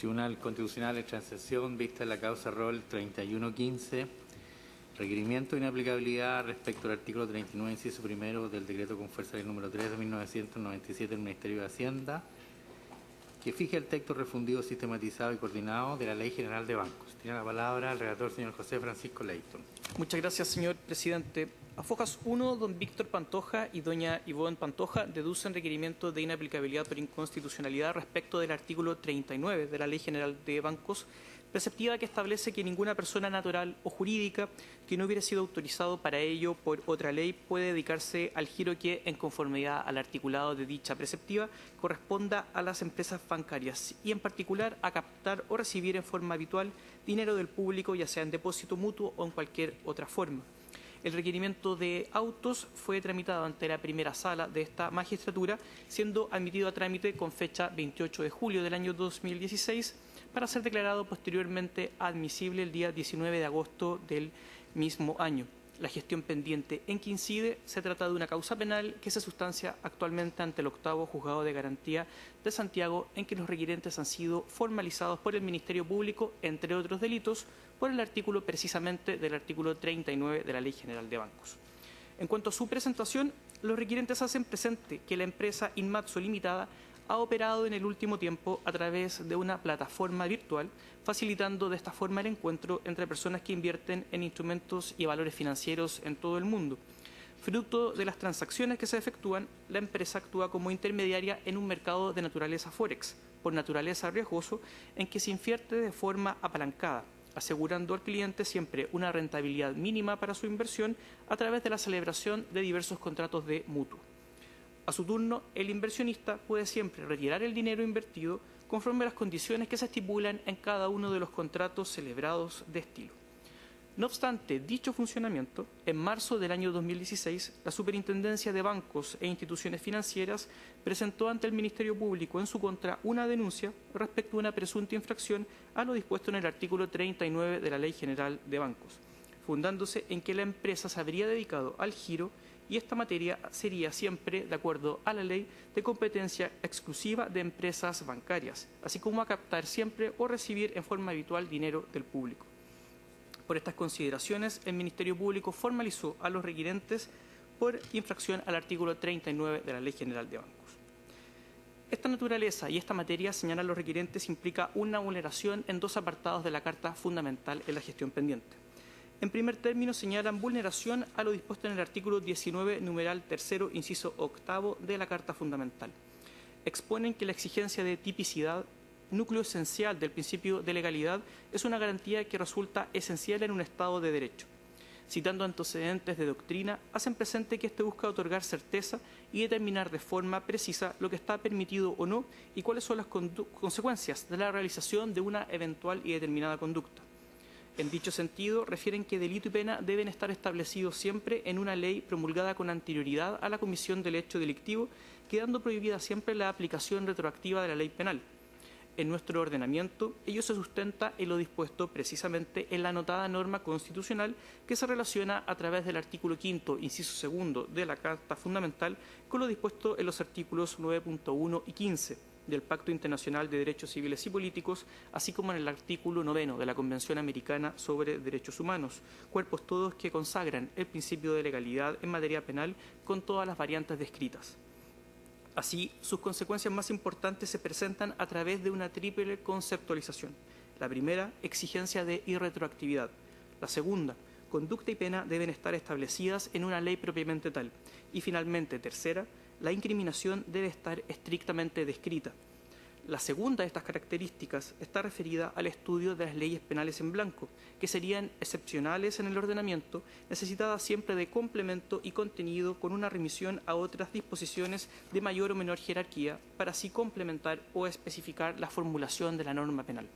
Tribunal Constitucional de Transición, vista la causa rol 3115, requerimiento de inaplicabilidad respecto al artículo 39, inciso primero del decreto con fuerza del número 3 de 1997 del Ministerio de Hacienda, que fija el texto refundido, sistematizado y coordinado de la Ley General de Bancos. Tiene la palabra el relator, señor José Francisco Leighton. Muchas gracias, señor presidente. A Fojas 1, don Víctor Pantoja y doña Ivonne Pantoja deducen requerimiento de inaplicabilidad por inconstitucionalidad respecto del artículo 39 de la Ley General de Bancos, preceptiva que establece que ninguna persona natural o jurídica que no hubiera sido autorizado para ello por otra ley puede dedicarse al giro que, en conformidad al articulado de dicha preceptiva, corresponda a las empresas bancarias y, en particular, a captar o recibir en forma habitual dinero del público, ya sea en depósito mutuo o en cualquier otra forma. El requerimiento de autos fue tramitado ante la primera sala de esta magistratura, siendo admitido a trámite con fecha 28 de julio del año 2016, para ser declarado posteriormente admisible el día 19 de agosto del mismo año. La gestión pendiente en que incide se trata de una causa penal que se sustancia actualmente ante el octavo Juzgado de Garantía de Santiago, en que los requerentes han sido formalizados por el Ministerio Público, entre otros delitos, por el artículo precisamente del artículo 39 de la Ley General de Bancos. En cuanto a su presentación, los requerentes hacen presente que la empresa Inmatso Limitada ha operado en el último tiempo a través de una plataforma virtual, facilitando de esta forma el encuentro entre personas que invierten en instrumentos y valores financieros en todo el mundo. Fruto de las transacciones que se efectúan, la empresa actúa como intermediaria en un mercado de naturaleza forex, por naturaleza riesgoso, en que se invierte de forma apalancada, asegurando al cliente siempre una rentabilidad mínima para su inversión a través de la celebración de diversos contratos de mutuo. A su turno, el inversionista puede siempre retirar el dinero invertido conforme a las condiciones que se estipulan en cada uno de los contratos celebrados de estilo. No obstante dicho funcionamiento, en marzo del año 2016, la Superintendencia de Bancos e Instituciones Financieras presentó ante el Ministerio Público en su contra una denuncia respecto a una presunta infracción a lo dispuesto en el artículo 39 de la Ley General de Bancos, fundándose en que la empresa se habría dedicado al giro y esta materia sería siempre de acuerdo a la ley de competencia exclusiva de empresas bancarias, así como a captar siempre o recibir en forma habitual dinero del público. Por estas consideraciones, el Ministerio Público formalizó a los requerentes por infracción al artículo 39 de la Ley General de Bancos. Esta naturaleza y esta materia, señalan los requerentes, implica una vulneración en dos apartados de la Carta Fundamental en la gestión pendiente. En primer término, señalan vulneración a lo dispuesto en el artículo 19, numeral tercero, inciso octavo de la Carta Fundamental. Exponen que la exigencia de tipicidad, núcleo esencial del principio de legalidad, es una garantía que resulta esencial en un Estado de Derecho. Citando antecedentes de doctrina, hacen presente que éste busca otorgar certeza y determinar de forma precisa lo que está permitido o no y cuáles son las consecuencias de la realización de una eventual y determinada conducta. En dicho sentido, refieren que delito y pena deben estar establecidos siempre en una ley promulgada con anterioridad a la comisión del hecho delictivo, quedando prohibida siempre la aplicación retroactiva de la ley penal. En nuestro ordenamiento, ello se sustenta en lo dispuesto precisamente en la anotada norma constitucional que se relaciona a través del artículo 5, inciso segundo de la Carta Fundamental, con lo dispuesto en los artículos 9.1 y 15 del Pacto Internacional de Derechos Civiles y Políticos, así como en el artículo 9 de la Convención Americana sobre Derechos Humanos, cuerpos todos que consagran el principio de legalidad en materia penal con todas las variantes descritas. Así, sus consecuencias más importantes se presentan a través de una triple conceptualización. La primera, exigencia de irretroactividad. La segunda, conducta y pena deben estar establecidas en una ley propiamente tal. Y finalmente, tercera, la incriminación debe estar estrictamente descrita. La segunda de estas características está referida al estudio de las leyes penales en blanco, que serían excepcionales en el ordenamiento, necesitadas siempre de complemento y contenido con una remisión a otras disposiciones de mayor o menor jerarquía, para así complementar o especificar la formulación de la norma penal.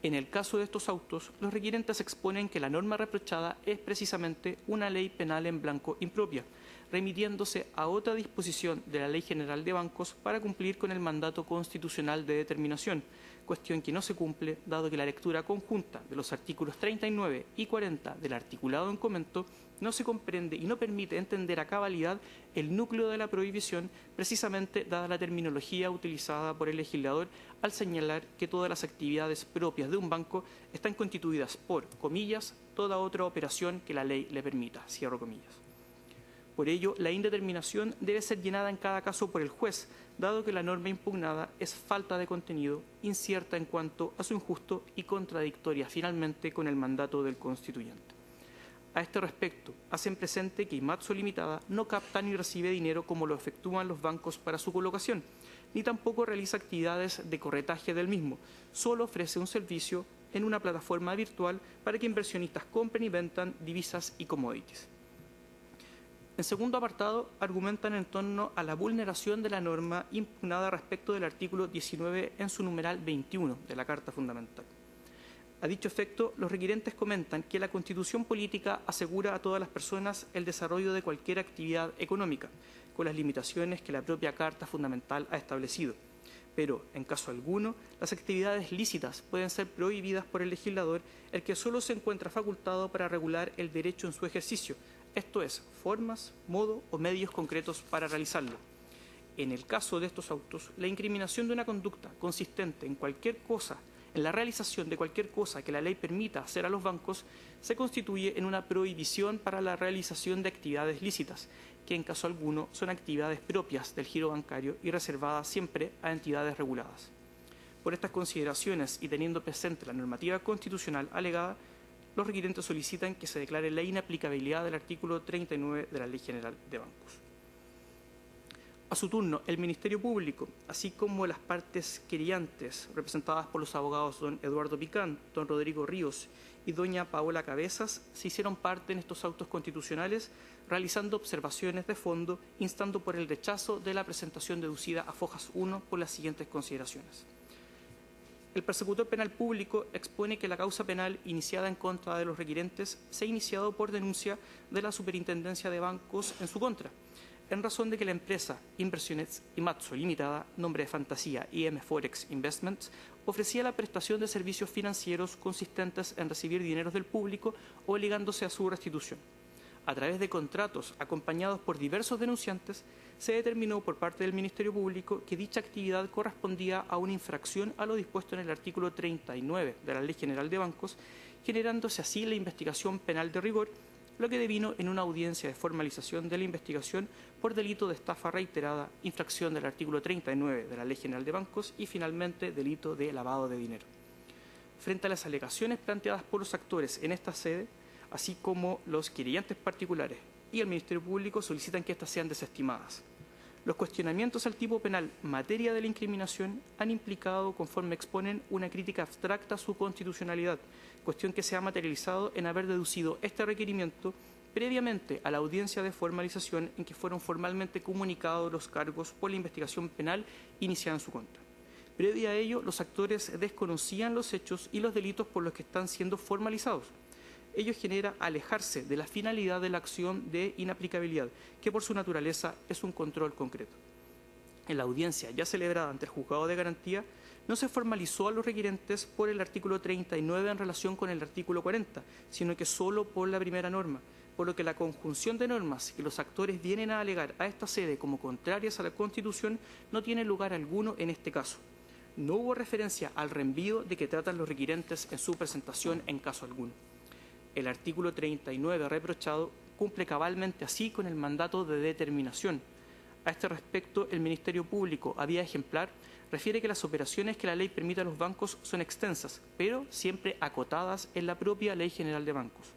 En el caso de estos autos, los requerentes exponen que la norma reprochada es precisamente una ley penal en blanco impropia, remitiéndose a otra disposición de la Ley General de Bancos para cumplir con el mandato constitucional de determinación, cuestión que no se cumple dado que la lectura conjunta de los artículos 39 y 40 del articulado en comento no se comprende y no permite entender a cabalidad el núcleo de la prohibición, precisamente dada la terminología utilizada por el legislador al señalar que todas las actividades propias de un banco están constituidas por, comillas, toda otra operación que la ley le permita, cierro comillas. Por ello, la indeterminación debe ser llenada en cada caso por el juez, dado que la norma impugnada es falta de contenido, incierta en cuanto a su injusto y contradictoria finalmente con el mandato del constituyente. A este respecto, hacen presente que Imatsu Limitada no capta ni recibe dinero como lo efectúan los bancos para su colocación, ni tampoco realiza actividades de corretaje del mismo, solo ofrece un servicio en una plataforma virtual para que inversionistas compren y vendan divisas y commodities. En segundo apartado, argumentan en torno a la vulneración de la norma impugnada respecto del artículo 19 en su numeral 21 de la Carta Fundamental. A dicho efecto, los requirentes comentan que la Constitución política asegura a todas las personas el desarrollo de cualquier actividad económica, con las limitaciones que la propia Carta Fundamental ha establecido. Pero, en caso alguno, las actividades lícitas pueden ser prohibidas por el legislador, el que solo se encuentra facultado para regular el derecho en su ejercicio, esto es, formas, modo o medios concretos para realizarlo. En el caso de estos autos, la incriminación de una conducta consistente en cualquier cosa, en la realización de cualquier cosa que la ley permita hacer a los bancos, se constituye en una prohibición para la realización de actividades lícitas, que en caso alguno son actividades propias del giro bancario y reservadas siempre a entidades reguladas. Por estas consideraciones y teniendo presente la normativa constitucional alegada, los requirentes solicitan que se declare la inaplicabilidad del artículo 39 de la Ley General de Bancos. A su turno, el Ministerio Público, así como las partes querellantes, representadas por los abogados don Eduardo Picán, don Rodrigo Ríos y doña Paola Cabezas, se hicieron parte en estos autos constitucionales, realizando observaciones de fondo, instando por el rechazo de la presentación deducida a Fojas 1 por las siguientes consideraciones. El persecutor penal público expone que la causa penal iniciada en contra de los requirentes se ha iniciado por denuncia de la Superintendencia de Bancos en su contra, en razón de que la empresa Inversiones Imatsu Limitada, nombre de fantasía IM Forex Investments, ofrecía la prestación de servicios financieros consistentes en recibir dineros del público obligándose a su restitución. A través de contratos acompañados por diversos denunciantes, se determinó por parte del Ministerio Público que dicha actividad correspondía a una infracción a lo dispuesto en el artículo 39 de la Ley General de Bancos, generándose así la investigación penal de rigor, lo que devino en una audiencia de formalización de la investigación por delito de estafa reiterada, infracción del artículo 39 de la Ley General de Bancos y finalmente delito de lavado de dinero. Frente a las alegaciones planteadas por los actores en esta sede, así como los querellantes particulares y el Ministerio Público solicitan que éstas sean desestimadas. Los cuestionamientos al tipo penal materia de la incriminación han implicado, conforme exponen, una crítica abstracta a su constitucionalidad, cuestión que se ha materializado en haber deducido este requerimiento previamente a la audiencia de formalización en que fueron formalmente comunicados los cargos por la investigación penal iniciada en su contra. Previa a ello, los actores desconocían los hechos y los delitos por los que están siendo formalizados. Ello genera alejarse de la finalidad de la acción de inaplicabilidad, que por su naturaleza es un control concreto. En la audiencia ya celebrada ante el juzgado de garantía, no se formalizó a los requirentes por el artículo 39 en relación con el artículo 40, sino que solo por la primera norma, por lo que la conjunción de normas que los actores vienen a alegar a esta sede como contrarias a la Constitución no tiene lugar alguno en este caso. No hubo referencia al reenvío de que tratan los requirentes en su presentación en caso alguno. El artículo 39 reprochado cumple cabalmente así con el mandato de determinación. A este respecto, el Ministerio Público, a vía ejemplar, refiere que las operaciones que la ley permite a los bancos son extensas, pero siempre acotadas en la propia Ley General de Bancos.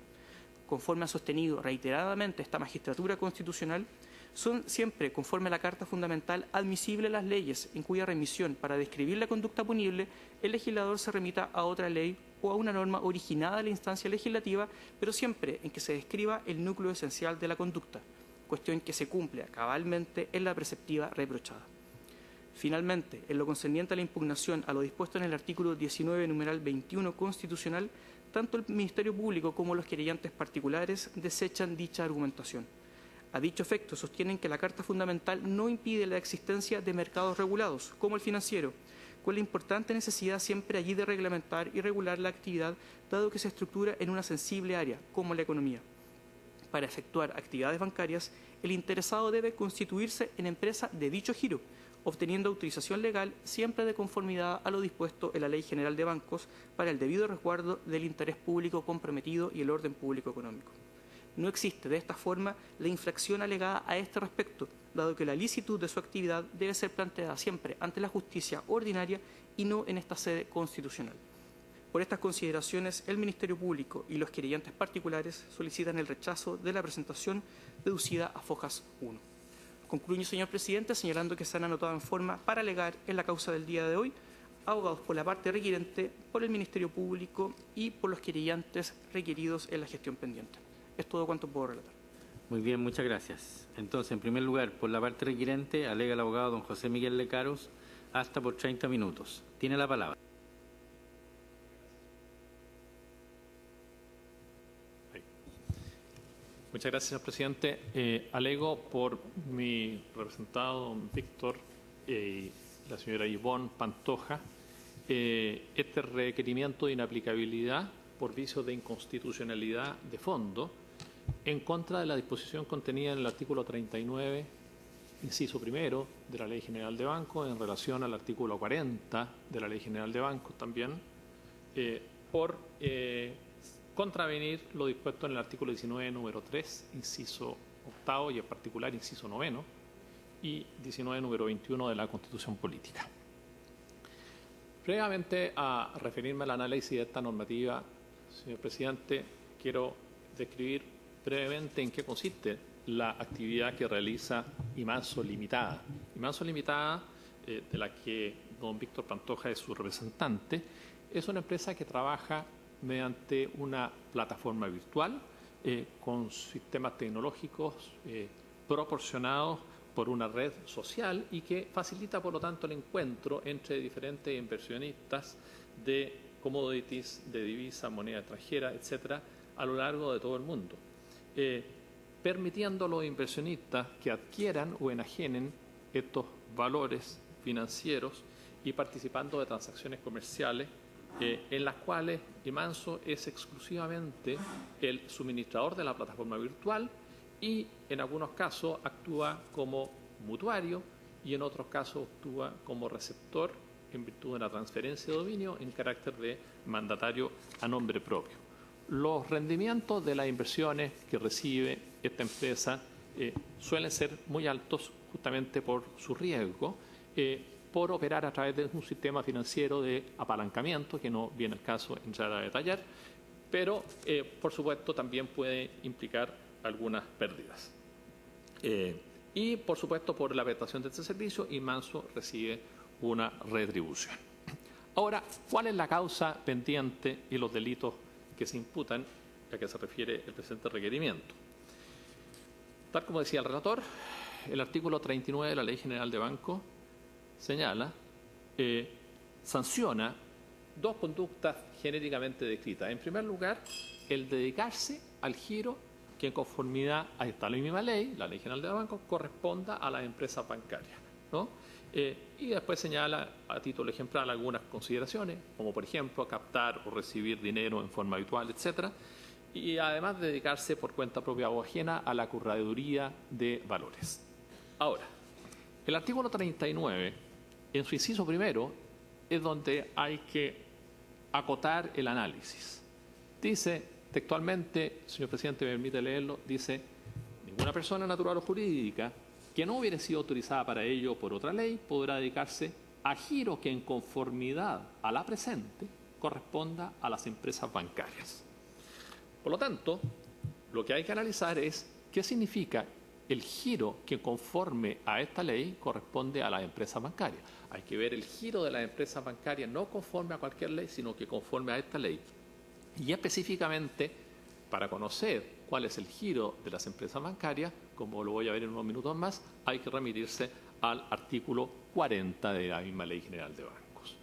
Conforme ha sostenido reiteradamente esta magistratura constitucional, son siempre, conforme a la Carta Fundamental, admisibles las leyes en cuya remisión para describir la conducta punible el legislador se remita a otra ley o a una norma originada de la instancia legislativa, pero siempre en que se describa el núcleo esencial de la conducta, cuestión que se cumple cabalmente en la preceptiva reprochada. Finalmente, en lo concerniente a la impugnación a lo dispuesto en el artículo 19, numeral 21 constitucional, tanto el Ministerio Público como los querellantes particulares desechan dicha argumentación. A dicho efecto, sostienen que la Carta Fundamental no impide la existencia de mercados regulados, como el financiero, con la importante necesidad siempre allí de reglamentar y regular la actividad, dado que se estructura en una sensible área, como la economía. Para efectuar actividades bancarias, el interesado debe constituirse en empresa de dicho giro, obteniendo autorización legal siempre de conformidad a lo dispuesto en la Ley General de Bancos para el debido resguardo del interés público comprometido y el orden público económico. No existe de esta forma la infracción alegada a este respecto, dado que la licitud de su actividad debe ser planteada siempre ante la justicia ordinaria y no en esta sede constitucional. Por estas consideraciones, el Ministerio Público y los querellantes particulares solicitan el rechazo de la presentación deducida a Fojas 1. Concluyo, señor presidente, señalando que se han anotado en forma para alegar en la causa del día de hoy abogados por la parte requerente, por el Ministerio Público y por los querellantes requeridos en la gestión pendiente. Es todo cuanto puedo relatar. Muy bien, muchas gracias. Entonces, en primer lugar, por la parte requerente, alega el abogado don José Miguel Lecaros, hasta por 30 minutos. Tiene la palabra. Muchas gracias, señor presidente. Alego por mi representado, don Víctor, y la señora Ivonne Pantoja, este requerimiento de inaplicabilidad por vicio de inconstitucionalidad de fondo en contra de la disposición contenida en el artículo 39, inciso primero, de la Ley General de Bancos, en relación al artículo 40 de la Ley General de Bancos también, por contravenir lo dispuesto en el artículo 19, número 3, inciso octavo y en particular inciso noveno, y 19, número 21 de la Constitución Política. Previamente a referirme al análisis de esta normativa, señor presidente, quiero describir brevemente en qué consiste la actividad que realiza Imanso Limitada. Imanso Limitada, de la que don Víctor Pantoja es su representante, es una empresa que trabaja mediante una plataforma virtual con sistemas tecnológicos proporcionados por una red social y que facilita, por lo tanto, el encuentro entre diferentes inversionistas de commodities, de divisa, moneda extranjera, etcétera, a lo largo de todo el mundo, permitiendo a los inversionistas que adquieran o enajenen estos valores financieros y participando de transacciones comerciales en las cuales Imanso es exclusivamente el suministrador de la plataforma virtual y en algunos casos actúa como mutuario y en otros casos actúa como receptor en virtud de una transferencia de dominio en carácter de mandatario a nombre propio. Los rendimientos de las inversiones que recibe esta empresa suelen ser muy altos justamente por su riesgo, por operar a través de un sistema financiero de apalancamiento, que no viene al caso entrar a detallar, pero por supuesto también puede implicar algunas pérdidas. Y por supuesto por la prestación de este servicio, Imanso recibe una retribución. Ahora, ¿cuál es la causa pendiente y los delitos que se imputan a que se refiere el presente requerimiento? Tal como decía el relator, el artículo 39 de la Ley General de Bancos señala, sanciona dos conductas genéricamente descritas. En primer lugar, el dedicarse al giro que en conformidad a esta misma ley, la Ley General de Bancos, corresponda a las empresas bancarias, ¿no? Y después señala a título ejemplar algunas consideraciones, como por ejemplo captar o recibir dinero en forma habitual, etcétera, y además dedicarse por cuenta propia o ajena a la correduría de valores. Ahora, el artículo 39, en su inciso primero, es donde hay que acotar el análisis. Dice textualmente, señor presidente, me permite leerlo, dice: ninguna persona natural o jurídica que no hubiera sido autorizada para ello por otra ley podrá dedicarse a giros que en conformidad a la presente corresponda a las empresas bancarias. Por lo tanto, lo que hay que analizar es qué significa el giro que conforme a esta ley corresponde a las empresas bancarias. Hay que ver el giro de las empresas bancarias no conforme a cualquier ley, sino que conforme a esta ley. Y específicamente, para conocer cuál es el giro de las empresas bancarias, como lo voy a ver en unos minutos más, hay que remitirse al artículo 40 de la misma Ley General de Bancos.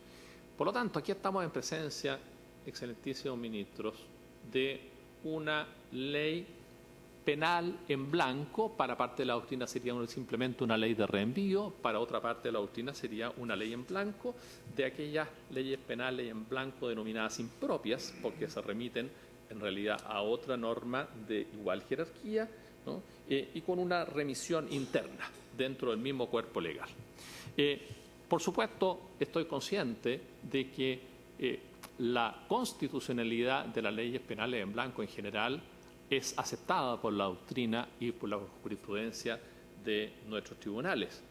Por lo tanto, aquí estamos en presencia, excelentísimos ministros, de una ley penal en blanco. Para parte de la doctrina sería simplemente una ley de reenvío, para otra parte de la doctrina sería una ley en blanco de aquellas leyes penales en blanco denominadas impropias, porque se remiten en realidad a otra norma de igual jerarquía, ¿no? Y con una remisión interna dentro del mismo cuerpo legal. Por supuesto, estoy consciente de que la constitucionalidad de las leyes penales en blanco en general es aceptada por la doctrina y por la jurisprudencia de nuestros tribunales.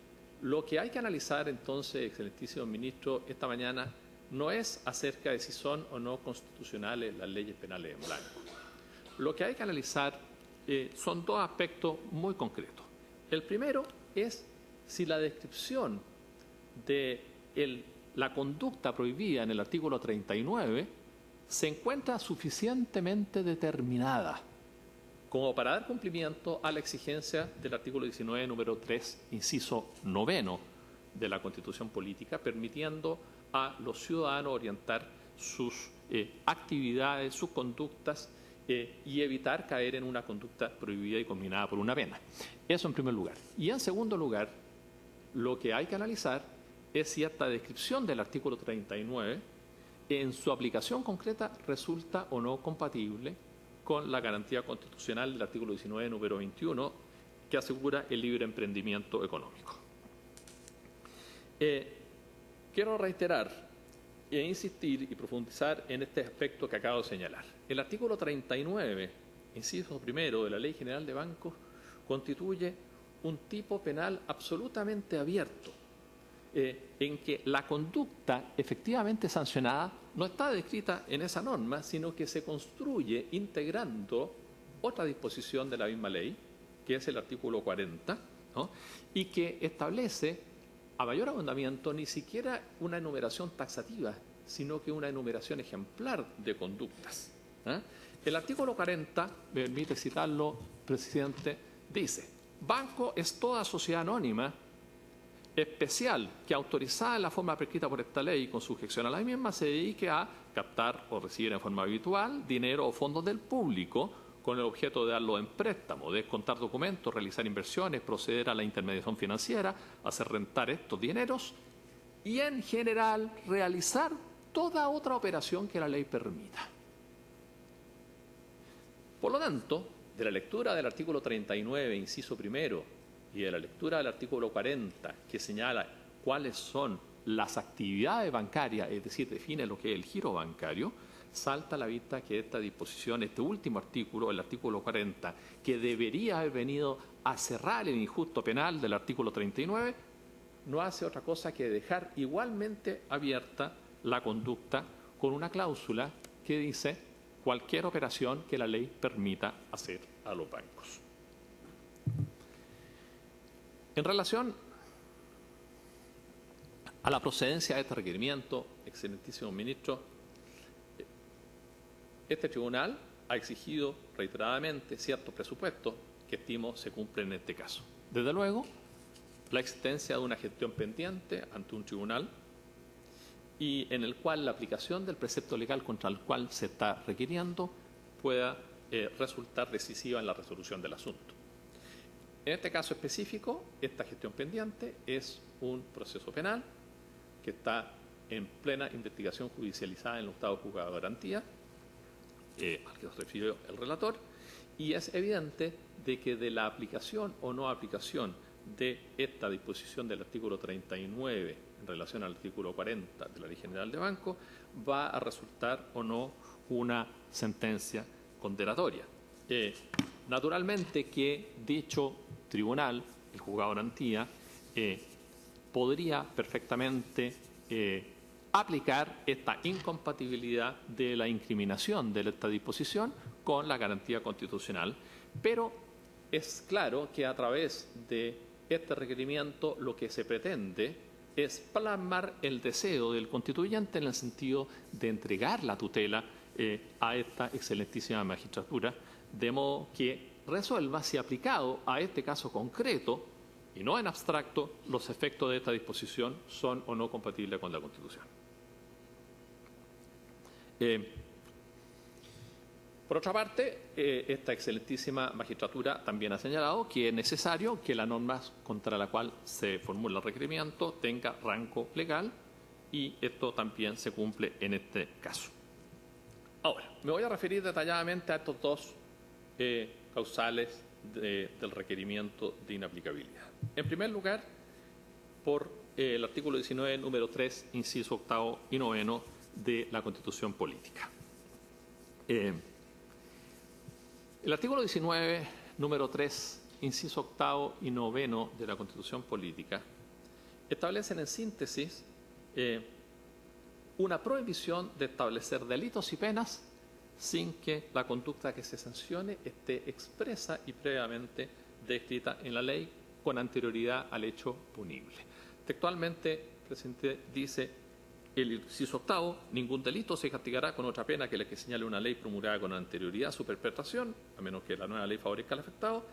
Lo que hay que analizar entonces, excelentísimo ministro, esta mañana no es acerca de si son o no constitucionales las leyes penales en blanco. Lo que hay que analizar son dos aspectos muy concretos. El primero es si la descripción de la conducta prohibida en el artículo 39 se encuentra suficientemente determinada como para dar cumplimiento a la exigencia del artículo 19, número 3, inciso 9 de la Constitución Política, permitiendo a los ciudadanos orientar sus actividades, sus conductas y evitar caer en una conducta prohibida y combinada por una pena. Eso en primer lugar. Y en segundo lugar, lo que hay que analizar es si esta descripción del artículo 39 en su aplicación concreta resulta o no compatible con la garantía constitucional del artículo 19, número 21, que asegura el libre emprendimiento económico. Quiero reiterar e insistir y profundizar en este aspecto que acabo de señalar. El artículo 39, inciso primero de la Ley General de Bancos, constituye un tipo penal absolutamente abierto, en que la conducta efectivamente sancionada no está descrita en esa norma, sino que se construye integrando otra disposición de la misma ley, que es el artículo 40, ¿no? Y que establece a mayor abundamiento ni siquiera una enumeración taxativa, sino que una enumeración ejemplar de conductas. El artículo 40, me permite citarlo, presidente, dice: banco es toda sociedad anónima especial que, autorizada en la forma prescrita por esta ley y con sujeción a la misma, se dedique a captar o recibir en forma habitual dinero o fondos del público con el objeto de darlo en préstamo, descontar documentos, realizar inversiones, proceder a la intermediación financiera, hacer rentar estos dineros y, en general, realizar toda otra operación que la ley permita. Por lo tanto, de la lectura del artículo 39, inciso primero, y de la lectura del artículo 40, que señala cuáles son las actividades bancarias, es decir, define lo que es el giro bancario, salta a la vista que esta disposición, este último artículo, el artículo 40, que debería haber venido a cerrar el injusto penal del artículo 39, no hace otra cosa que dejar igualmente abierta la conducta con una cláusula que dice cualquier operación que la ley permita hacer a los bancos. En relación a la procedencia de este requerimiento, excelentísimo ministro, este tribunal ha exigido reiteradamente ciertos presupuestos que estimo se cumplen en este caso. Desde luego, la existencia de una gestión pendiente ante un tribunal y en el cual la aplicación del precepto legal contra el cual se está requiriendo pueda resultar decisiva en la resolución del asunto. En este caso específico, esta gestión pendiente es un proceso penal que está en plena investigación judicializada en el octavo juzgado de garantía, al que se refirió el relator, y es evidente de que de la aplicación o no aplicación de esta disposición del artículo 39 en relación al artículo 40 de la Ley General de Bancos va a resultar o no una sentencia condenatoria. Naturalmente que dicho tribunal, el juzgado de garantía, podría perfectamente aplicar esta incompatibilidad de la incriminación de esta disposición con la garantía constitucional, pero es claro que a través de este requerimiento lo que se pretende es plasmar el deseo del constituyente en el sentido de entregar la tutela a esta excelentísima magistratura, de modo que resuelva si aplicado a este caso concreto y no en abstracto los efectos de esta disposición son o no compatibles con la Constitución. Por otra parte, esta excelentísima magistratura también ha señalado que es necesario que la norma contra la cual se formula el requerimiento tenga rango legal y esto también se cumple en este caso. Ahora, me voy a referir detalladamente a estos dos causales del requerimiento de inaplicabilidad. En primer lugar, por el artículo 19, número 3, inciso octavo y noveno de la Constitución Política. El artículo 19, número 3, inciso octavo y noveno de la Constitución Política establecen en síntesis una prohibición de establecer delitos y penas sin que la conducta que se sancione esté expresa y previamente descrita en la ley con anterioridad al hecho punible. Textualmente, el presidente dice: el inciso octavo, ningún delito se castigará con otra pena que la que señale una ley promulgada con anterioridad a su perpetración, a menos que la nueva ley favorezca al afectado.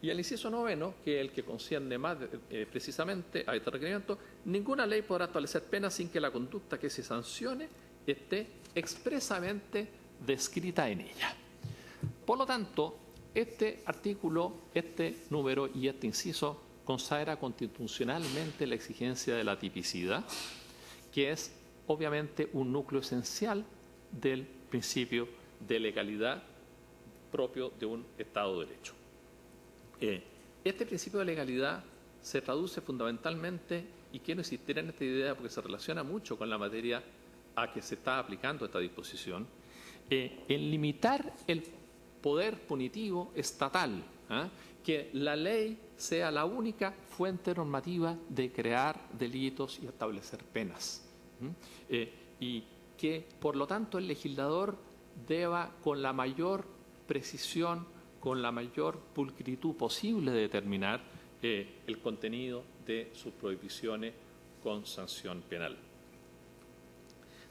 Y el inciso noveno, que es el que concierne más precisamente a este requerimiento, ninguna ley podrá establecer pena sin que la conducta que se sancione esté expresamente descrita en ella. Por lo tanto, este artículo, este número y este inciso consagra constitucionalmente la exigencia de la tipicidad, que es obviamente un núcleo esencial del principio de legalidad propio de un Estado de Derecho. Este principio de legalidad se traduce fundamentalmente, y quiero insistir en esta idea porque se relaciona mucho con la materia a que se está aplicando esta disposición, en limitar el poder punitivo estatal, que la ley sea la única fuente normativa de crear delitos y establecer penas. Y que, por lo tanto, el legislador deba, con la mayor precisión, con la mayor pulcritud posible, determinar el contenido de sus prohibiciones con sanción penal.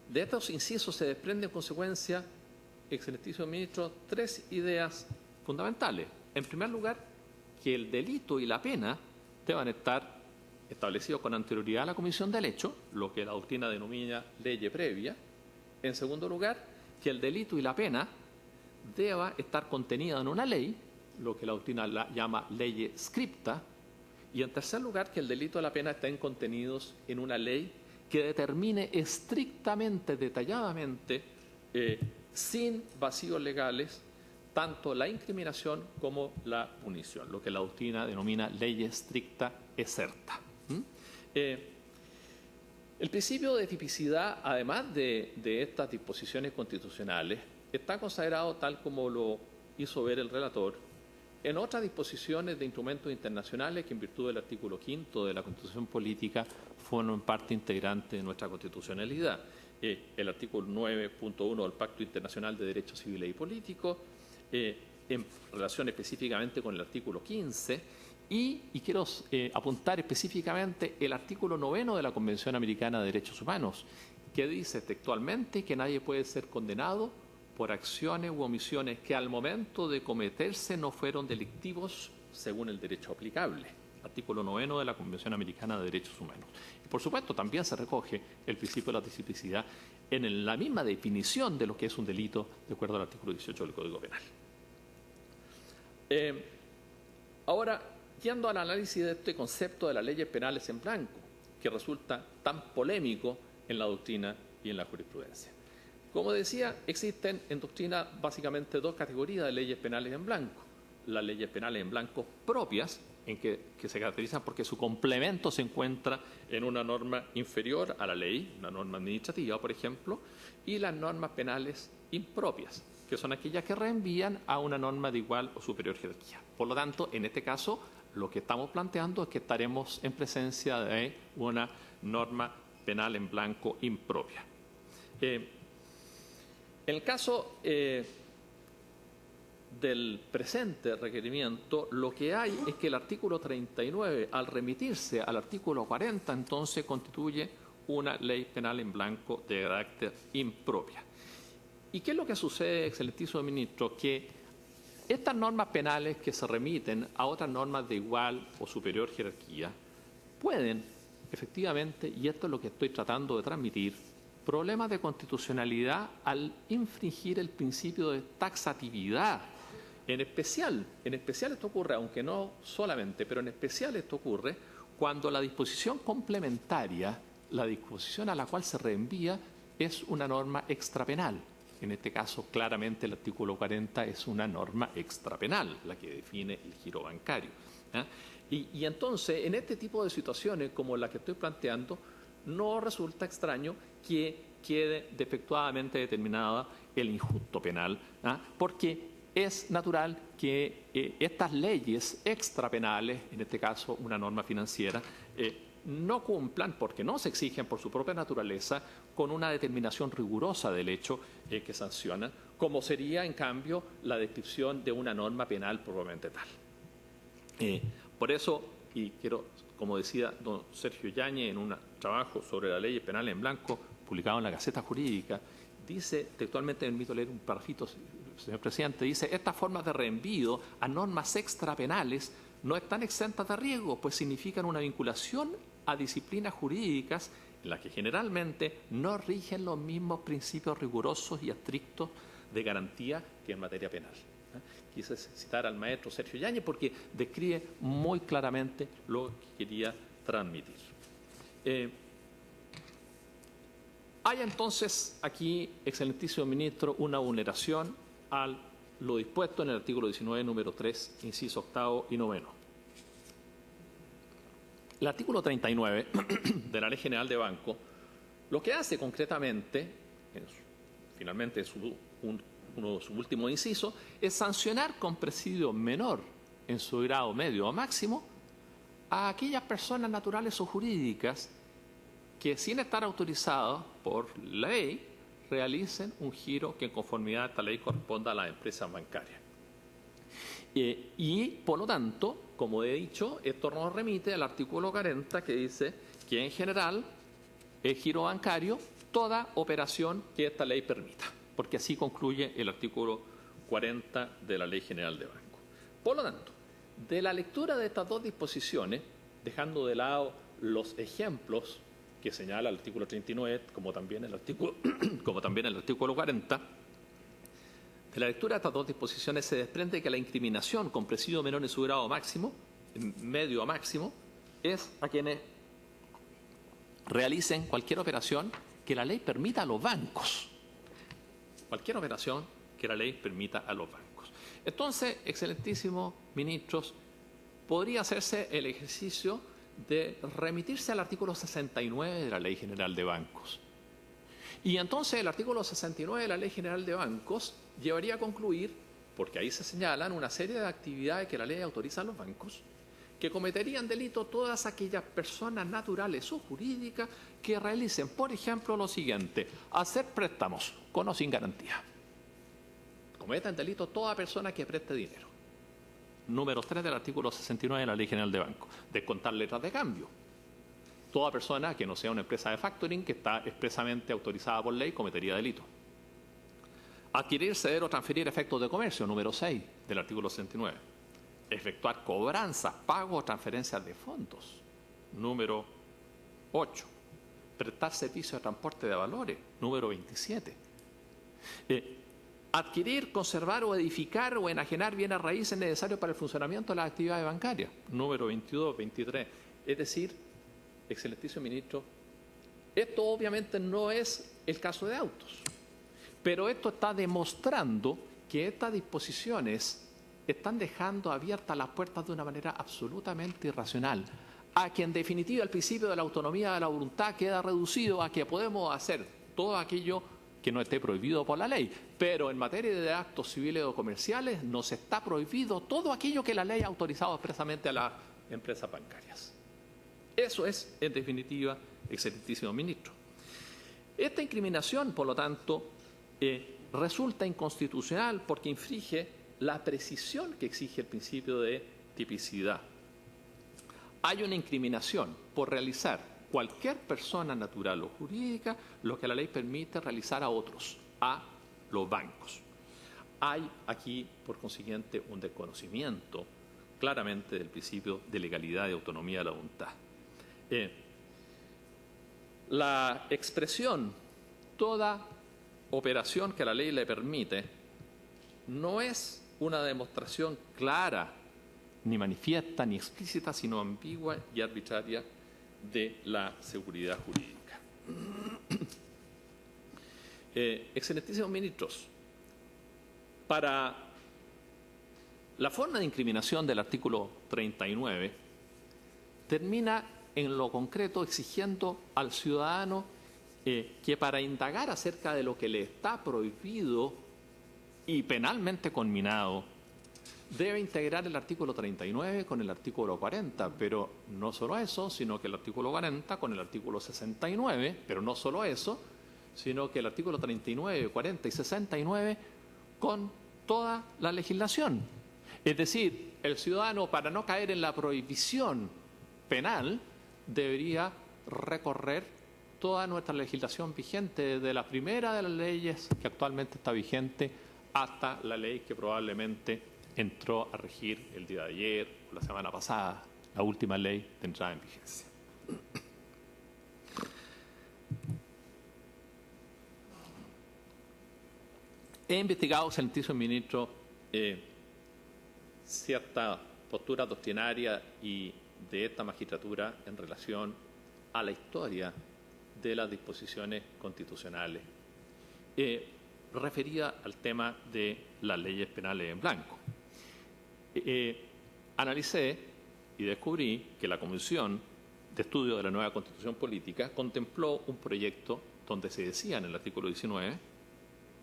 De estos incisos se desprende en consecuencia, excelentísimo ministro, tres ideas fundamentales. En primer lugar, que el delito y la pena deban estar establecidos con anterioridad a la comisión del hecho, lo que la doctrina denomina ley previa. En segundo lugar, que el delito y la pena deba estar contenida en una ley, lo que la doctrina llama ley scripta. Y en tercer lugar, que el delito y la pena estén contenidos en una ley que determine estrictamente, detalladamente, sin vacíos legales, tanto la incriminación como la punición, lo que la doctrina denomina ley stricta exerta. El principio de tipicidad, además de estas disposiciones constitucionales, está consagrado, tal como lo hizo ver el relator, en otras disposiciones de instrumentos internacionales que, en virtud del artículo 5 de la Constitución Política, forman parte integrante de nuestra constitucionalidad. El artículo 9.1 del Pacto Internacional de Derechos Civiles y Políticos, en relación específicamente con el artículo 15, y quiero apuntar específicamente el artículo 9 de la Convención Americana de Derechos Humanos, que dice textualmente que nadie puede ser condenado por acciones u omisiones que al momento de cometerse no fueron delictivos según el derecho aplicable. Artículo 9 de la Convención Americana de Derechos Humanos. Y por supuesto también se recoge el principio de la tipicidad en la misma definición de lo que es un delito, de acuerdo al artículo 18 del Código Penal. Ahora, yendo al análisis de este concepto de las leyes penales en blanco, que resulta tan polémico en la doctrina y en la jurisprudencia. Como decía, existen en doctrina básicamente dos categorías de leyes penales en blanco. Las leyes penales en blanco propias, en que se caracterizan porque su complemento se encuentra en una norma inferior a la ley, una norma administrativa, por ejemplo, y las normas penales impropias, que son aquellas que reenvían a una norma de igual o superior jerarquía. Por lo tanto, en este caso, lo que estamos planteando es que estaremos en presencia de una norma penal en blanco impropia. En el caso del presente requerimiento, lo que hay es que el artículo 39, al remitirse al artículo 40, entonces constituye una ley penal en blanco de carácter impropia. ¿Y qué es lo que sucede, excelentísimo ministro? Que estas normas penales que se remiten a otras normas de igual o superior jerarquía pueden, efectivamente, y esto es lo que estoy tratando de transmitir, problemas de constitucionalidad al infringir el principio de taxatividad. En especial esto ocurre, aunque no solamente, pero en especial esto ocurre cuando la disposición complementaria, la disposición a la cual se reenvía, es una norma extrapenal. En este caso, claramente el artículo 40 es una norma extrapenal, la que define el giro bancario. ¿Ah? Y entonces, en este tipo de situaciones como la que estoy planteando, no resulta extraño que quede defectuadamente determinada el injusto penal, ¿ah? Porque es natural que estas leyes extrapenales, en este caso una norma financiera, no cumplan, porque no se exigen por su propia naturaleza, con una determinación rigurosa del hecho que sanciona, como sería, en cambio, la descripción de una norma penal propiamente tal. Por eso, y quiero, como decía don Sergio Yáñez en un trabajo sobre la ley penal en blanco, publicado en la Gaceta Jurídica, dice, textualmente, me permito leer un parrafito, señor presidente, dice: estas formas de reenvío a normas extrapenales no están exentas de riesgo, pues significan una vinculación a disciplinas jurídicas en las que generalmente no rigen los mismos principios rigurosos y estrictos de garantía que en materia penal. Quise citar al maestro Sergio Yáñez porque describe muy claramente lo que quería transmitir. Hay entonces aquí, excelentísimo ministro, una vulneración a lo dispuesto en el artículo 19, número 3, inciso octavo y noveno. El artículo 39 de la Ley General de Banco lo que hace concretamente, finalmente uno de sus últimos incisos, es sancionar con presidio menor en su grado medio o máximo a aquellas personas naturales o jurídicas que, sin estar autorizados por ley, realicen un giro que en conformidad a esta ley corresponda a las empresas bancarias. Y, por lo tanto, como he dicho, esto nos remite al artículo 40 que dice que, en general, el giro bancario, toda operación que esta ley permita, porque así concluye el artículo 40 de la Ley General de Banco. Por lo tanto, de la lectura de estas dos disposiciones, dejando de lado los ejemplos que señala el artículo 39, como también el artículo 40, de la lectura de estas dos disposiciones se desprende que la incriminación con presidio menor en su grado máximo, medio a máximo, es a quienes realicen cualquier operación que la ley permita a los bancos. Cualquier operación que la ley permita a los bancos. Entonces, excelentísimos ministros, podría hacerse el ejercicio de remitirse al artículo 69 de la Ley General de Bancos. Y entonces el artículo 69 de la Ley General de Bancos llevaría a concluir, porque ahí se señalan una serie de actividades que la ley autoriza a los bancos, que cometerían delito todas aquellas personas naturales o jurídicas que realicen, por ejemplo, lo siguiente: hacer préstamos con o sin garantía. Cometan delito toda persona que preste dinero. Número 3 del artículo 69 de la Ley General de Banco. Descontar letras de cambio. Toda persona que no sea una empresa de factoring que está expresamente autorizada por ley cometería delito. Adquirir, ceder o transferir efectos de comercio. Número 6 del artículo 69. Efectuar cobranzas, pagos o transferencias de fondos. Número 8. Prestar servicio de transporte de valores. Número 27. Adquirir, conservar o edificar o enajenar bienes raíces necesarios para el funcionamiento de las actividades bancarias. Número 22, 23. Es decir, excelentísimo ministro, esto obviamente no es el caso de autos, pero esto está demostrando que estas disposiciones están dejando abiertas las puertas de una manera absolutamente irracional, a que en definitiva el principio de la autonomía de la voluntad queda reducido a que podemos hacer todo aquello que no esté prohibido por la ley, pero en materia de actos civiles o comerciales nos está prohibido todo aquello que la ley ha autorizado expresamente a las empresas bancarias. Eso es, en definitiva, excelentísimo ministro. Esta incriminación, por lo tanto, resulta inconstitucional porque infringe la precisión que exige el principio de tipicidad. Hay una incriminación por realizar cualquier persona natural o jurídica lo que la ley permite realizar a otros, a los bancos. Hay aquí, por consiguiente, un desconocimiento claramente del principio de legalidad y autonomía de la voluntad. La expresión toda operación que la ley le permite no es una demostración clara, ni manifiesta, ni explícita, sino ambigua y arbitraria de la seguridad jurídica. Excelentísimos ministros, para la forma de incriminación del artículo 39 termina en lo concreto exigiendo al ciudadano que para indagar acerca de lo que le está prohibido y penalmente conminado debe integrar el artículo 39 con el artículo 40, pero no solo eso, sino que el artículo 40 con el artículo 69, pero no solo eso, sino que el artículo 39, 40 y 69 con toda la legislación. Es decir, el ciudadano, para no caer en la prohibición penal, debería recorrer toda nuestra legislación vigente, desde la primera de las leyes que actualmente está vigente hasta la ley que probablemente entró a regir el día de ayer o la semana pasada, la última ley de entrada en vigencia. He investigado, excelentísimo ministro, cierta postura doctrinaria y de esta magistratura en relación a la historia de las disposiciones constitucionales, referida al tema de las leyes penales en blanco. Analicé y descubrí que la Comisión de Estudio de la Nueva Constitución Política contempló un proyecto donde se decía en el artículo 19: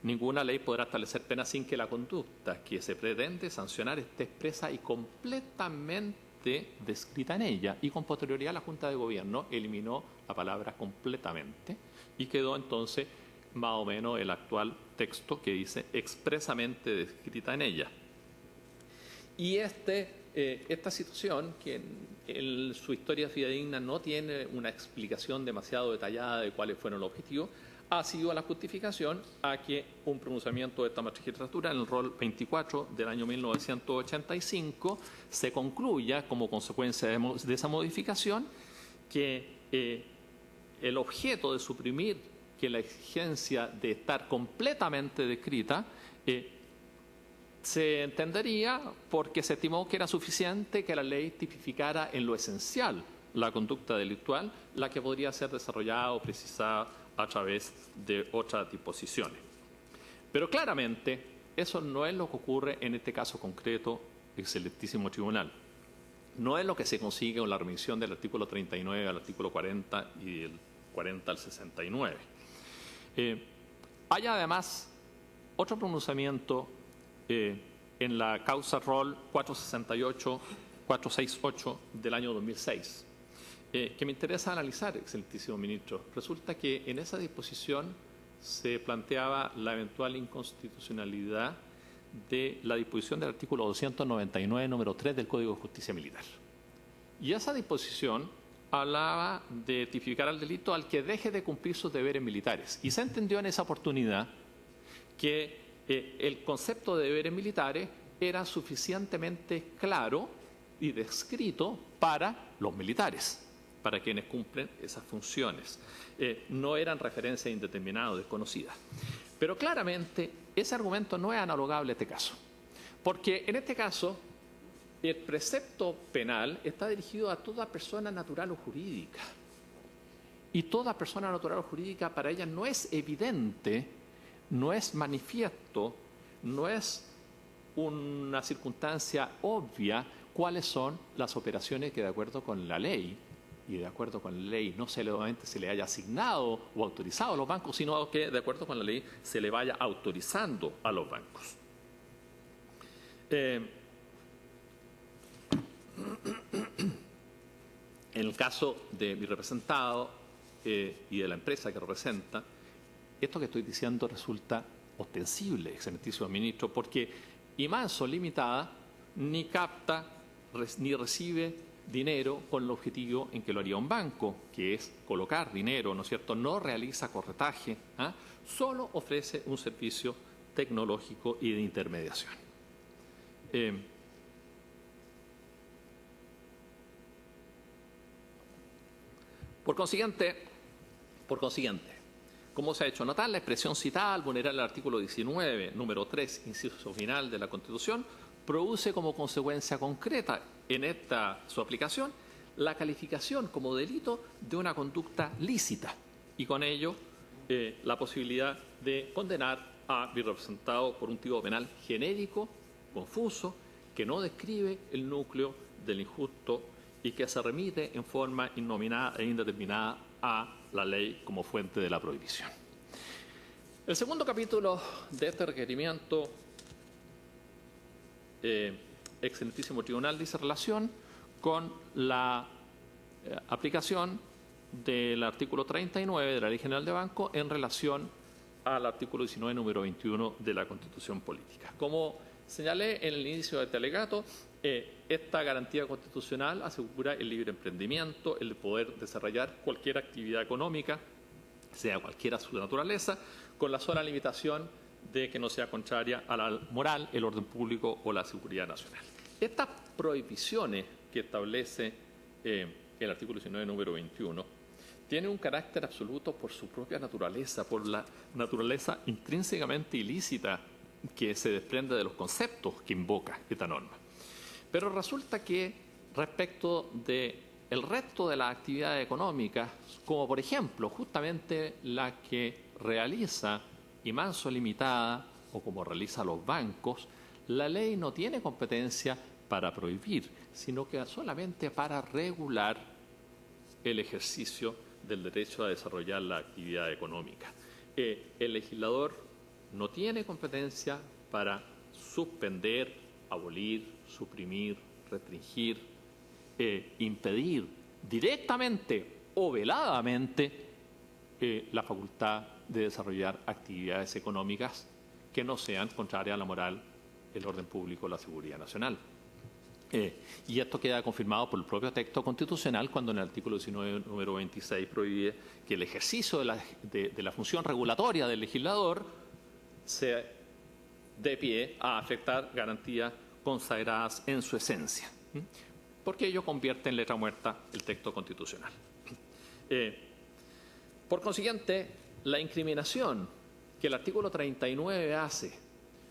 ninguna ley podrá establecer pena sin que la conducta que se pretende sancionar esté expresa y completamente descrita en ella. Y con posterioridad la Junta de Gobierno eliminó la palabra completamente y quedó entonces más o menos el actual texto que dice expresamente descrita en ella. Y esta situación, que en su historia fidedigna no tiene una explicación demasiado detallada de cuáles fueron los objetivos, ha sido la justificación a que un pronunciamiento de esta magistratura en el rol 24 del año 1985 se concluya, como consecuencia de esa modificación, que el objeto de suprimir que la exigencia de estar completamente descrita se entendería porque se estimó que era suficiente que la ley tipificara en lo esencial la conducta delictual, la que podría ser desarrollada o precisada a través de otras disposiciones. Pero claramente eso no es lo que ocurre en este caso concreto, excelentísimo tribunal. No es lo que se consigue con la remisión del artículo 39 al artículo 40 y del 40 al 69. Hay además otro pronunciamiento en la causa rol 468 del año 2006, que me interesa analizar, excelentísimo ministro. Resulta que en esa disposición se planteaba la eventual inconstitucionalidad de la disposición del artículo 299, número 3 del Código de Justicia Militar. Y esa disposición hablaba de tipificar al delito al que deje de cumplir sus deberes militares. Y se entendió en esa oportunidad que el concepto de deberes militares era suficientemente claro y descrito para los militares, para quienes cumplen esas funciones. No eran referencias indeterminadas o desconocidas. Pero claramente ese argumento no es analogable a este caso, porque en este caso el precepto penal está dirigido a toda persona natural o jurídica. Y toda persona natural o jurídica, para ella no es evidente, no es manifiesto, no es una circunstancia obvia cuáles son las operaciones que, de acuerdo con la ley, y de acuerdo con la ley no solamente se le haya asignado o autorizado a los bancos, sino que de acuerdo con la ley se le vaya autorizando a los bancos. En el caso de mi representado y de la empresa que representa, esto que estoy diciendo resulta ostensible, excelentísimo ministro, porque Imanso Limitada ni capta ni recibe dinero con el objetivo en que lo haría un banco, que es colocar dinero, ¿no es cierto? No realiza corretaje, solo ofrece un servicio tecnológico y de intermediación. Por consiguiente, Como se ha hecho notar, la expresión citada al vulnerar el artículo 19, número 3, inciso final de la Constitución, produce como consecuencia concreta en su aplicación la calificación como delito de una conducta lícita y con ello la posibilidad de condenar a representado por un tipo penal genérico, confuso, que no describe el núcleo del injusto y que se remite en forma innominada e indeterminada a la ley como fuente de la prohibición. El segundo capítulo de este requerimiento, excelentísimo tribunal, dice relación con la aplicación del artículo 39 de la Ley General de Banco en relación al artículo 19, número 21 de la Constitución Política. Como señalé en el inicio de este alegato, esta garantía constitucional asegura el libre emprendimiento, el poder desarrollar cualquier actividad económica, sea cualquiera su naturaleza, con la sola limitación de que no sea contraria a la moral, el orden público o la seguridad nacional. Estas prohibiciones que establece el artículo 19, número 21, tienen un carácter absoluto por su propia naturaleza, por la naturaleza intrínsecamente ilícita que se desprende de los conceptos que invoca esta norma. Pero resulta que respecto del resto de las actividades económicas, como por ejemplo justamente la que realiza Imanso Limitada o como realiza los bancos, la ley no tiene competencia para prohibir, sino que solamente para regular el ejercicio del derecho a desarrollar la actividad económica. El legislador no tiene competencia para suspender, abolir, suprimir, restringir, impedir directamente o veladamente la facultad de desarrollar actividades económicas que no sean contrarias a la moral, el orden público o la seguridad nacional. Y esto queda confirmado por el propio texto constitucional cuando en el artículo 19, número 26, prohíbe que el ejercicio de la función regulatoria del legislador se dé pie a afectar garantías consagradas en su esencia, porque ello convierte en letra muerta el texto constitucional. Por consiguiente, la incriminación que el artículo 39 hace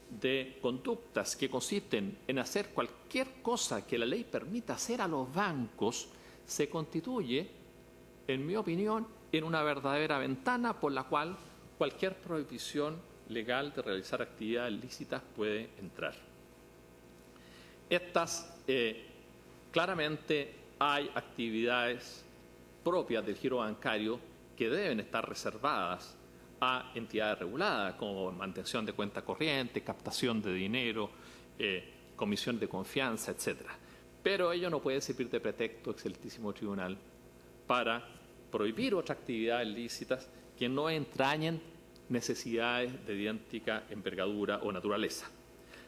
de conductas que consisten en hacer cualquier cosa que la ley permita hacer a los bancos se constituye, en mi opinión, en una verdadera ventana por la cual cualquier prohibición legal de realizar actividades lícitas puede entrar. Claramente hay actividades propias del giro bancario que deben estar reservadas a entidades reguladas, como mantención de cuenta corriente, captación de dinero, comisión de confianza, etc. Pero ello no puede servir de pretexto, excelentísimo tribunal, para prohibir otras actividades lícitas que no entrañen necesidades de idéntica envergadura o naturaleza.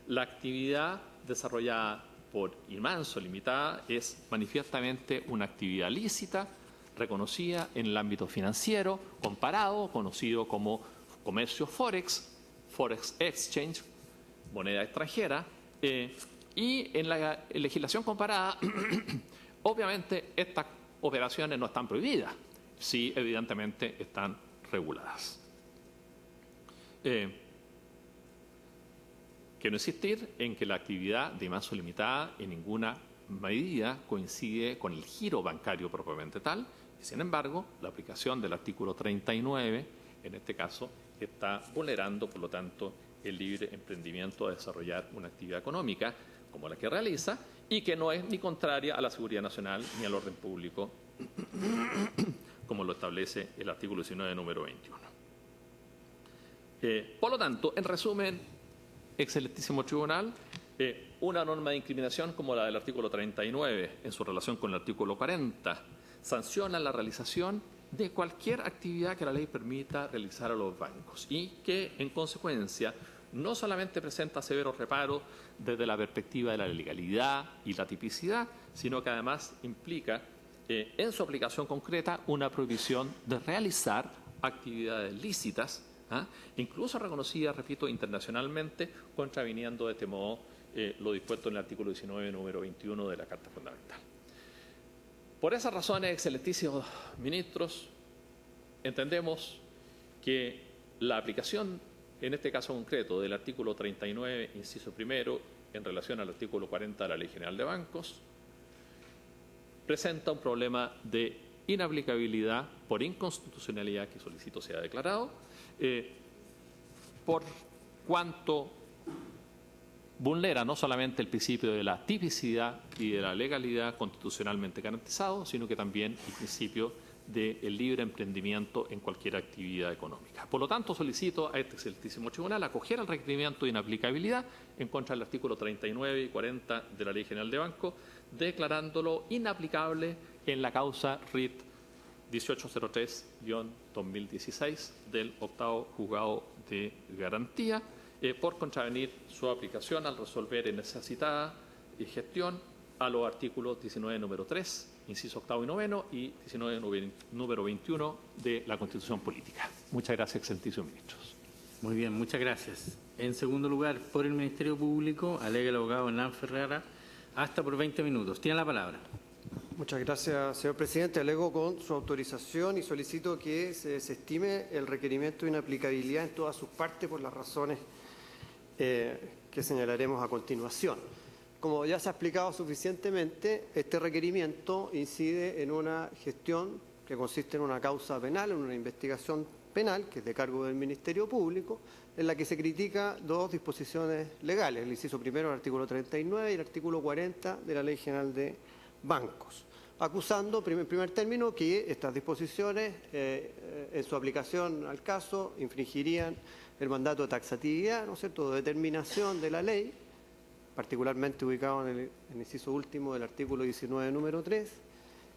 La actividad desarrollada por Imanso Limitada es manifiestamente una actividad lícita, reconocida en el ámbito financiero, comparado, conocido como comercio forex, forex exchange, moneda extranjera, y en la legislación comparada, obviamente estas operaciones no están prohibidas, sí evidentemente están reguladas. Quiero insistir en que la actividad de Imanso Limitada en ninguna medida coincide con el giro bancario propiamente tal. Sin embargo, la aplicación del artículo 39, en este caso, está vulnerando, por lo tanto, el libre emprendimiento a desarrollar una actividad económica como la que realiza y que no es ni contraria a la seguridad nacional ni al orden público, como lo establece el artículo 19, número 21. Por lo tanto, en resumen, excelentísimo tribunal, una norma de incriminación como la del artículo 39 en su relación con el artículo 40 sanciona la realización de cualquier actividad que la ley permita realizar a los bancos y que, en consecuencia, no solamente presenta severos reparos desde la perspectiva de la legalidad y la tipicidad, sino que además implica en su aplicación concreta una prohibición de realizar actividades lícitas, incluso reconocidas, repito, internacionalmente, contraviniendo de este modo lo dispuesto en el artículo 19, número 21 de la Carta Fundamental. Por esas razones, excelentísimos ministros, entendemos que la aplicación, en este caso concreto, del artículo 39, inciso primero, en relación al artículo 40 de la Ley General de Bancos, presenta un problema de inaplicabilidad por inconstitucionalidad, que solicito sea declarado, por cuanto vulnera no solamente el principio de la tipicidad y de la legalidad constitucionalmente garantizado, sino que también el principio del libre emprendimiento en cualquier actividad económica. Por lo tanto, solicito a este excelentísimo tribunal acoger el requerimiento de inaplicabilidad en contra del artículo 39 y 40 de la Ley General de Banco, declarándolo inaplicable en la causa RIT 1803-2016 del octavo juzgado de garantía, por contravenir su aplicación al resolver en esa citada gestión a los artículos 19, número 3, inciso octavo y noveno, y 19, número 21 de la Constitución Política. Muchas gracias, excelentísimos ministros. Muy bien, muchas gracias. En segundo lugar, por el Ministerio Público, alega el abogado Hernán Ferrara, hasta por 20 minutos. Tiene la palabra. Muchas gracias, señor presidente. Alego con su autorización y solicito que se desestime el requerimiento de inaplicabilidad en todas sus partes por las razones que señalaremos a continuación. Como ya se ha explicado suficientemente, este requerimiento incide en una gestión que consiste en una causa penal, en una investigación penal, que es de cargo del Ministerio Público, en la que se critica dos disposiciones legales, el inciso primero del artículo 39 y el artículo 40 de la Ley General de Bancos, acusando, en primer término, que estas disposiciones, en su aplicación al caso, infringirían el mandato de taxatividad, ¿no es cierto?, de determinación de la ley, particularmente ubicado en el inciso último del artículo 19, número 3,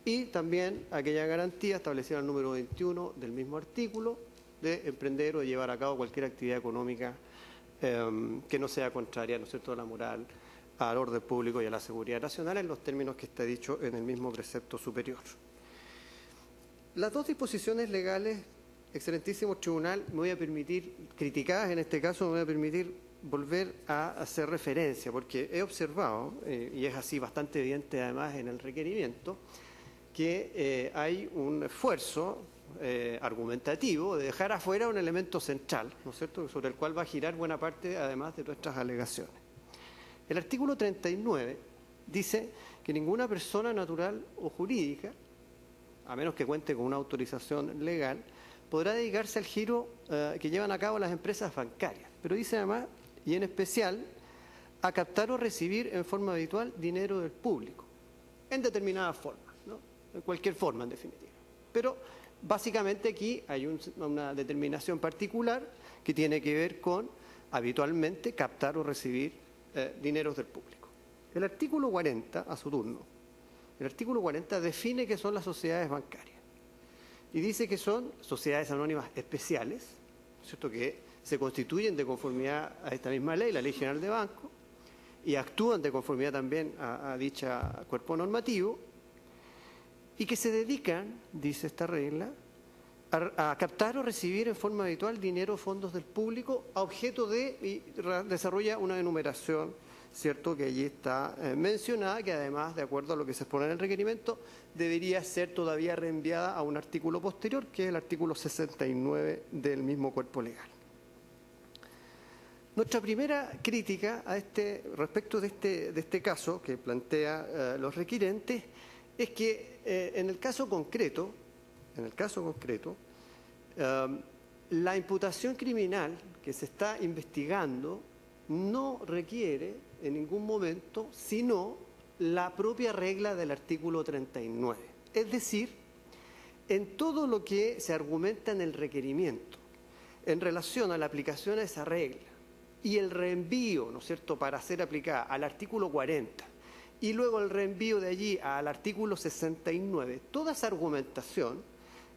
y también aquella garantía establecida en el número 21 del mismo artículo de emprender o llevar a cabo cualquier actividad económica que no sea contraria, ¿no es cierto?, a la moral, al orden público y a la seguridad nacional, en los términos que está dicho en el mismo precepto superior. Las dos disposiciones legales, excelentísimo tribunal, me voy a permitir, criticadas en este caso, me voy a permitir volver a hacer referencia, porque he observado, y es así bastante evidente además en el requerimiento, que hay un esfuerzo argumentativo de dejar afuera un elemento central, ¿no es cierto?, sobre el cual va a girar buena parte además de nuestras alegaciones. El artículo 39 dice que ninguna persona natural o jurídica, a menos que cuente con una autorización legal, podrá dedicarse al giro que llevan a cabo las empresas bancarias. Pero dice además, y en especial, a captar o recibir en forma habitual dinero del público, en determinadas formas, ¿no?, en cualquier forma en definitiva. Pero básicamente aquí hay una determinación particular que tiene que ver con habitualmente captar o recibir dineros del público. El artículo 40, a su turno, el artículo 40 define qué son las sociedades bancarias y dice que son sociedades anónimas especiales, ¿cierto?, que se constituyen de conformidad a esta misma ley, la Ley General de Bancos, y actúan de conformidad también a dicha cuerpo normativo, y que se dedican, dice esta regla, a captar o recibir en forma habitual dinero o fondos del público a objeto de, y desarrolla una enumeración, ¿cierto?, que allí está mencionada, que además, de acuerdo a lo que se expone en el requerimiento, debería ser todavía reenviada a un artículo posterior, que es el artículo 69 del mismo cuerpo legal. Nuestra primera crítica a respecto de este caso que plantea los requirentes es que en el caso concreto, la imputación criminal que se está investigando no requiere en ningún momento sino la propia regla del artículo 39. Es decir, en todo lo que se argumenta en el requerimiento en relación a la aplicación de esa regla y el reenvío, ¿no es cierto?, para ser aplicada al artículo 40 y luego el reenvío de allí al artículo 69, toda esa argumentación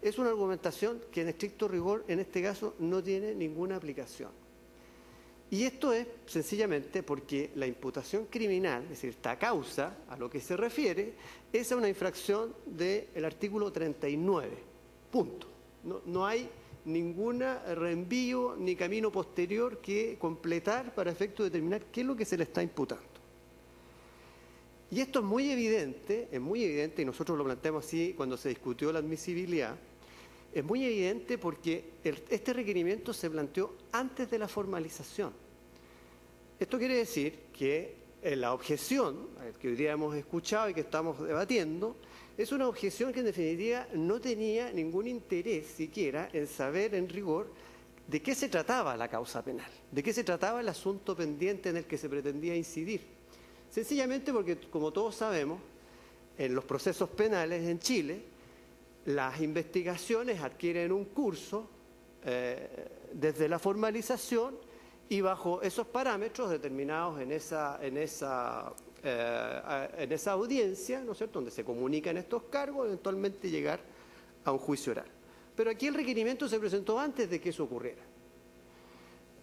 es una argumentación que en estricto rigor, en este caso, no tiene ninguna aplicación. Y esto es sencillamente porque la imputación criminal, es decir, esta causa a lo que se refiere, es a una infracción del artículo 39. Punto. No hay ningún reenvío ni camino posterior que completar para efecto de determinar qué es lo que se le está imputando. Y esto es muy evidente, y nosotros lo planteamos así cuando se discutió la admisibilidad, es muy evidente porque este requerimiento se planteó antes de la formalización. Esto quiere decir que la objeción que hoy día hemos escuchado y que estamos debatiendo es una objeción que en definitiva no tenía ningún interés siquiera en saber en rigor de qué se trataba la causa penal, de qué se trataba el asunto pendiente en el que se pretendía incidir. Sencillamente porque, como todos sabemos, en los procesos penales en Chile, las investigaciones adquieren un curso desde la formalización y bajo esos parámetros determinados en esa audiencia, ¿no es cierto?, donde se comunican estos cargos, eventualmente llegar a un juicio oral. Pero aquí el requerimiento se presentó antes de que eso ocurriera.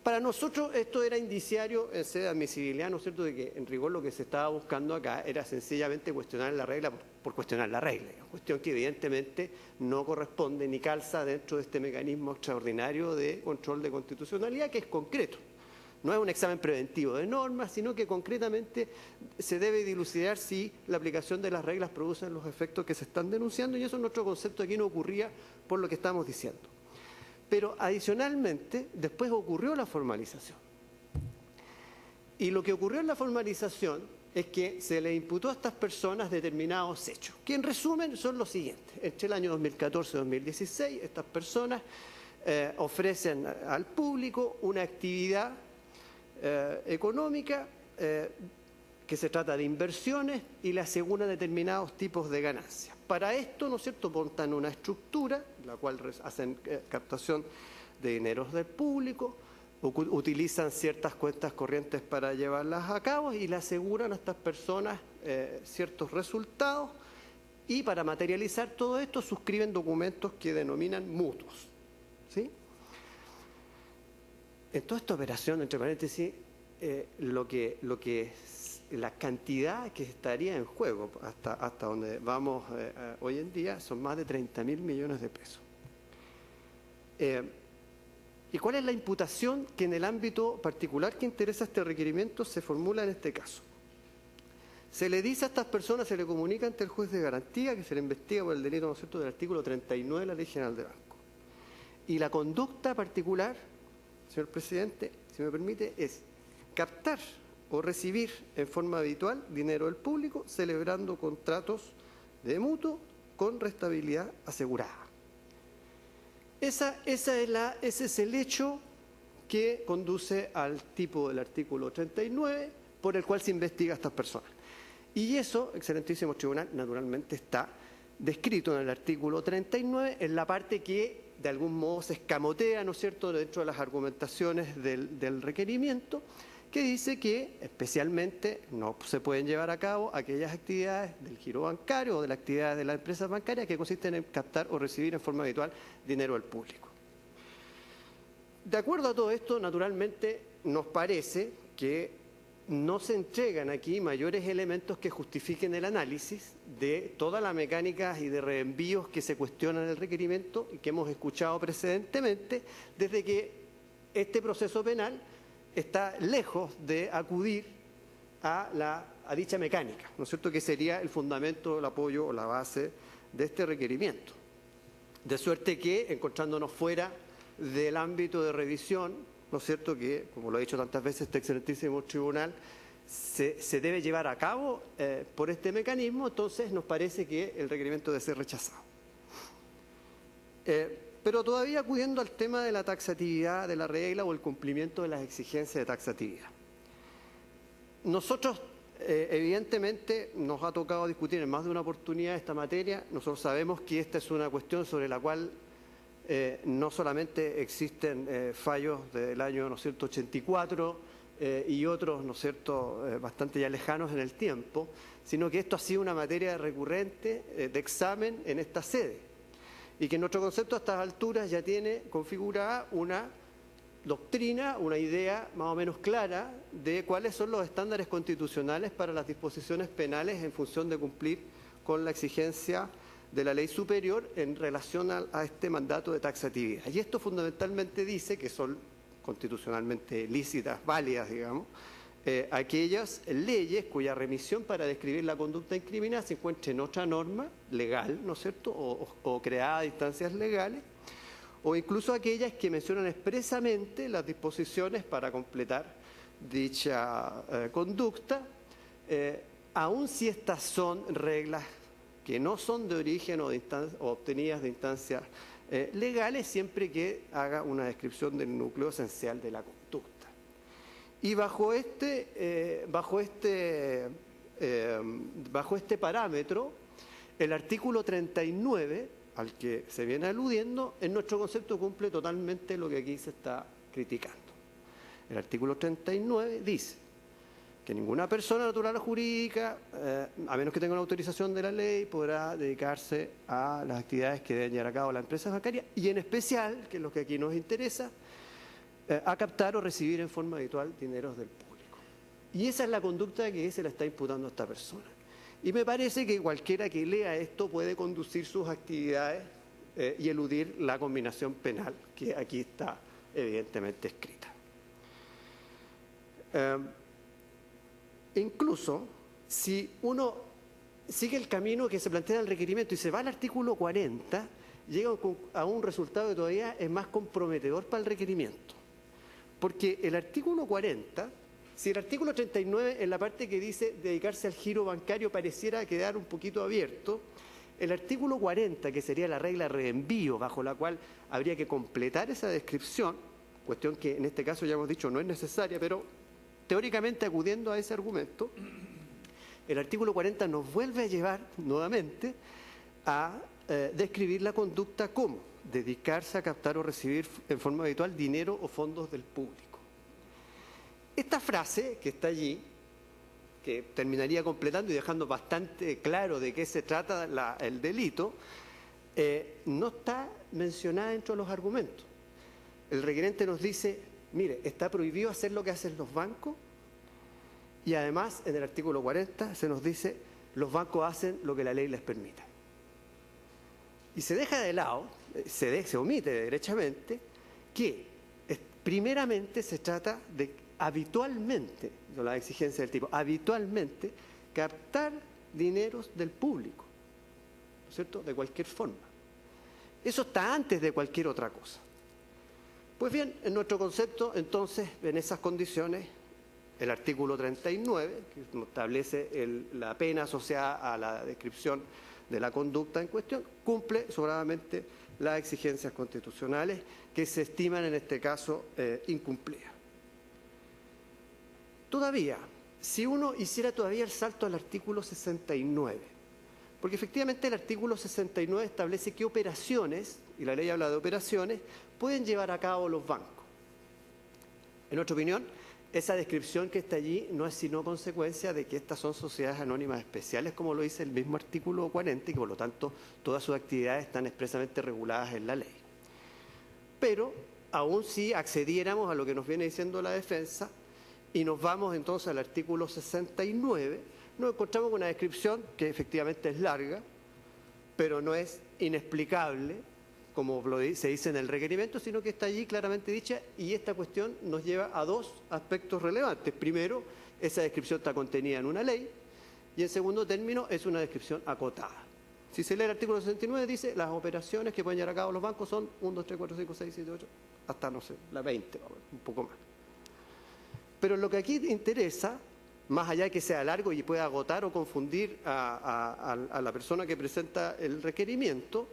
Para nosotros esto era indiciario en sede de admisibilidad, ¿no es cierto?, de que en rigor lo que se estaba buscando acá era sencillamente cuestionar la regla por cuestionar la regla, cuestión que evidentemente no corresponde ni calza dentro de este mecanismo extraordinario de control de constitucionalidad, que es concreto. No es un examen preventivo de normas, sino que concretamente se debe dilucidar si la aplicación de las reglas produce los efectos que se están denunciando, y eso en nuestro concepto aquí no ocurría por lo que estamos diciendo. Pero adicionalmente, después ocurrió la formalización. Y lo que ocurrió en la formalización es que se le imputó a estas personas determinados hechos, que en resumen son los siguientes. Entre el año 2014 y 2016, estas personas ofrecen al público una actividad económica que se trata de inversiones y le aseguran determinados tipos de ganancias. Para esto, ¿no es cierto?, montan una estructura, la cual hacen captación de dineros del público, utilizan ciertas cuentas corrientes para llevarlas a cabo y le aseguran a estas personas ciertos resultados, y para materializar todo esto suscriben documentos que denominan mutuos, ¿sí? En toda esta operación, entre paréntesis, la cantidad que estaría en juego hasta donde vamos hoy en día son más de 30.000 millones de pesos. ¿Y cuál es la imputación que en el ámbito particular que interesa este requerimiento se formula en este caso? Se le dice a estas personas, se le comunica ante el juez de garantía que se le investiga por el delito, ¿no es cierto?, del artículo 39 de la Ley General de Banco. Y la conducta particular, señor presidente, si me permite, es captar o recibir en forma habitual dinero del público celebrando contratos de mutuo con restabilidad asegurada. Ese es el hecho que conduce al tipo del artículo 39 por el cual se investiga a estas personas. Y eso, excelentísimo tribunal, naturalmente está descrito en el artículo 39, en la parte que de algún modo se escamotea, ¿no es cierto?, dentro de las argumentaciones del requerimiento, que dice que especialmente no se pueden llevar a cabo aquellas actividades del giro bancario o de las actividades de las empresas bancarias que consisten en captar o recibir en forma habitual dinero del público. De acuerdo a todo esto, naturalmente, nos parece que no se entregan aquí mayores elementos que justifiquen el análisis de toda la mecánica y de reenvíos que se cuestionan en el requerimiento y que hemos escuchado precedentemente, desde que este proceso penal está lejos de acudir a dicha mecánica, ¿no es cierto?, que sería el fundamento, el apoyo o la base de este requerimiento. De suerte que, encontrándonos fuera del ámbito de revisión, ¿no es cierto?, que, como lo ha dicho tantas veces este excelentísimo tribunal, se debe llevar a cabo por este mecanismo, entonces nos parece que el requerimiento debe ser rechazado. Pero todavía acudiendo al tema de la taxatividad de la regla o el cumplimiento de las exigencias de taxatividad. Nosotros, evidentemente, nos ha tocado discutir en más de una oportunidad esta materia. Nosotros sabemos que esta es una cuestión sobre la cual no solamente existen fallos del año, ¿no es cierto?, 84 y otros, ¿no es cierto?, bastante ya lejanos en el tiempo, sino que esto ha sido una materia recurrente de examen en esta sede. Y que nuestro concepto a estas alturas ya tiene configurada una doctrina, una idea más o menos clara de cuáles son los estándares constitucionales para las disposiciones penales en función de cumplir con la exigencia de la ley superior en relación a este mandato de taxatividad. Y esto fundamentalmente dice que son constitucionalmente lícitas, válidas, digamos, aquellas leyes cuya remisión para describir la conducta incriminada se encuentre en otra norma legal, ¿no es cierto?, o creada a instancias legales, o incluso aquellas que mencionan expresamente las disposiciones para completar dicha conducta, aun si estas son reglas que no son de origen o obtenidas de instancias legales, siempre que haga una descripción del núcleo esencial de la conducta. Y bajo este parámetro, el artículo 39, al que se viene aludiendo, en nuestro concepto cumple totalmente lo que aquí se está criticando. El artículo 39 dice que ninguna persona natural o jurídica, a menos que tenga una autorización de la ley, podrá dedicarse a las actividades que deben llevar a cabo las empresas bancarias y en especial, que es lo que aquí nos interesa, a captar o recibir en forma habitual dineros del público. Y esa es la conducta que se le está imputando a esta persona. Y me parece que cualquiera que lea esto puede conducir sus actividades y eludir la combinación penal que aquí está evidentemente escrita. Incluso si uno sigue el camino que se plantea en el requerimiento y se va al artículo 40, llega a un resultado que todavía es más comprometedor para el requerimiento. Porque el artículo 40, si el artículo 39 en la parte que dice dedicarse al giro bancario pareciera quedar un poquito abierto, el artículo 40, que sería la regla de reenvío bajo la cual habría que completar esa descripción, cuestión que en este caso ya hemos dicho no es necesaria, pero teóricamente acudiendo a ese argumento, el artículo 40 nos vuelve a llevar nuevamente a describir la conducta como dedicarse a captar o recibir en forma habitual dinero o fondos del público. Esta frase que está allí, que terminaría completando y dejando bastante claro de qué se trata el delito, no está mencionada dentro de los argumentos. El requerente nos dice, mire, está prohibido hacer lo que hacen los bancos y además en el artículo 40 se nos dice, los bancos hacen lo que la ley les permite. Y se deja de lado, se omite derechamente, que primeramente se trata de habitualmente, no la exigencia del tipo, habitualmente captar dineros del público, ¿no es cierto?, de cualquier forma. Eso está antes de cualquier otra cosa. Pues bien, en nuestro concepto, entonces, en esas condiciones, el artículo 39, que establece la pena asociada a la descripción de la conducta en cuestión, cumple sobradamente las exigencias constitucionales que se estiman en este caso incumplidas. Todavía, si uno hiciera todavía el salto al artículo 69, porque efectivamente el artículo 69 establece qué operaciones, y la ley habla de operaciones, pueden llevar a cabo los bancos. En nuestra opinión, esa descripción que está allí no es sino consecuencia de que estas son sociedades anónimas especiales, como lo dice el mismo artículo 40, y que por lo tanto todas sus actividades están expresamente reguladas en la ley. Pero, aún si accediéramos a lo que nos viene diciendo la defensa, y nos vamos entonces al artículo 69, nos encontramos con una descripción que efectivamente es larga, pero no es inexplicable, como se dice en el requerimiento, sino que está allí claramente dicha, y esta cuestión nos lleva a dos aspectos relevantes. Primero, esa descripción está contenida en una ley, y en segundo término, es una descripción acotada. Si se lee el artículo 69, dice las operaciones que pueden llevar a cabo los bancos son 1, 2, 3, 4, 5, 6, 7, 8, hasta, no sé, la 20, un poco más. Pero lo que aquí interesa, más allá de que sea largo y pueda agotar o confundir a la persona que presenta el requerimiento,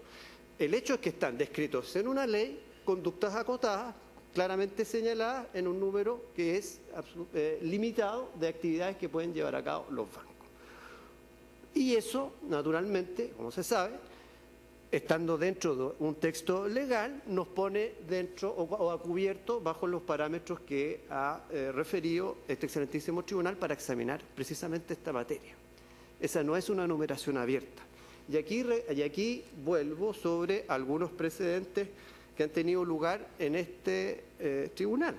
el hecho es que están descritos en una ley conductas acotadas, claramente señaladas en un número que es limitado de actividades que pueden llevar a cabo los bancos. Y eso, naturalmente, como se sabe, estando dentro de un texto legal, nos pone dentro o a cubierto bajo los parámetros que ha referido este excelentísimo tribunal para examinar precisamente esta materia. Esa no es una numeración abierta. Y aquí vuelvo sobre algunos precedentes que han tenido lugar en este tribunal.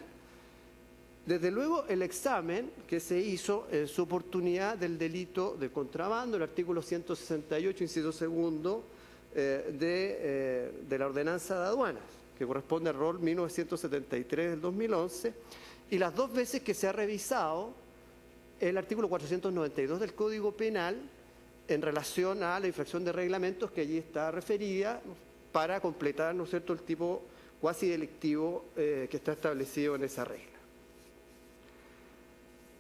Desde luego, el examen que se hizo en su oportunidad del delito de contrabando, el artículo 168, inciso segundo, de la ordenanza de aduanas, que corresponde al rol 1973 del 2011, y las dos veces que se ha revisado el artículo 492 del Código Penal en relación a la infracción de reglamentos que allí está referida para completar, ¿no es cierto?, el tipo cuasi delictivo que está establecido en esa regla.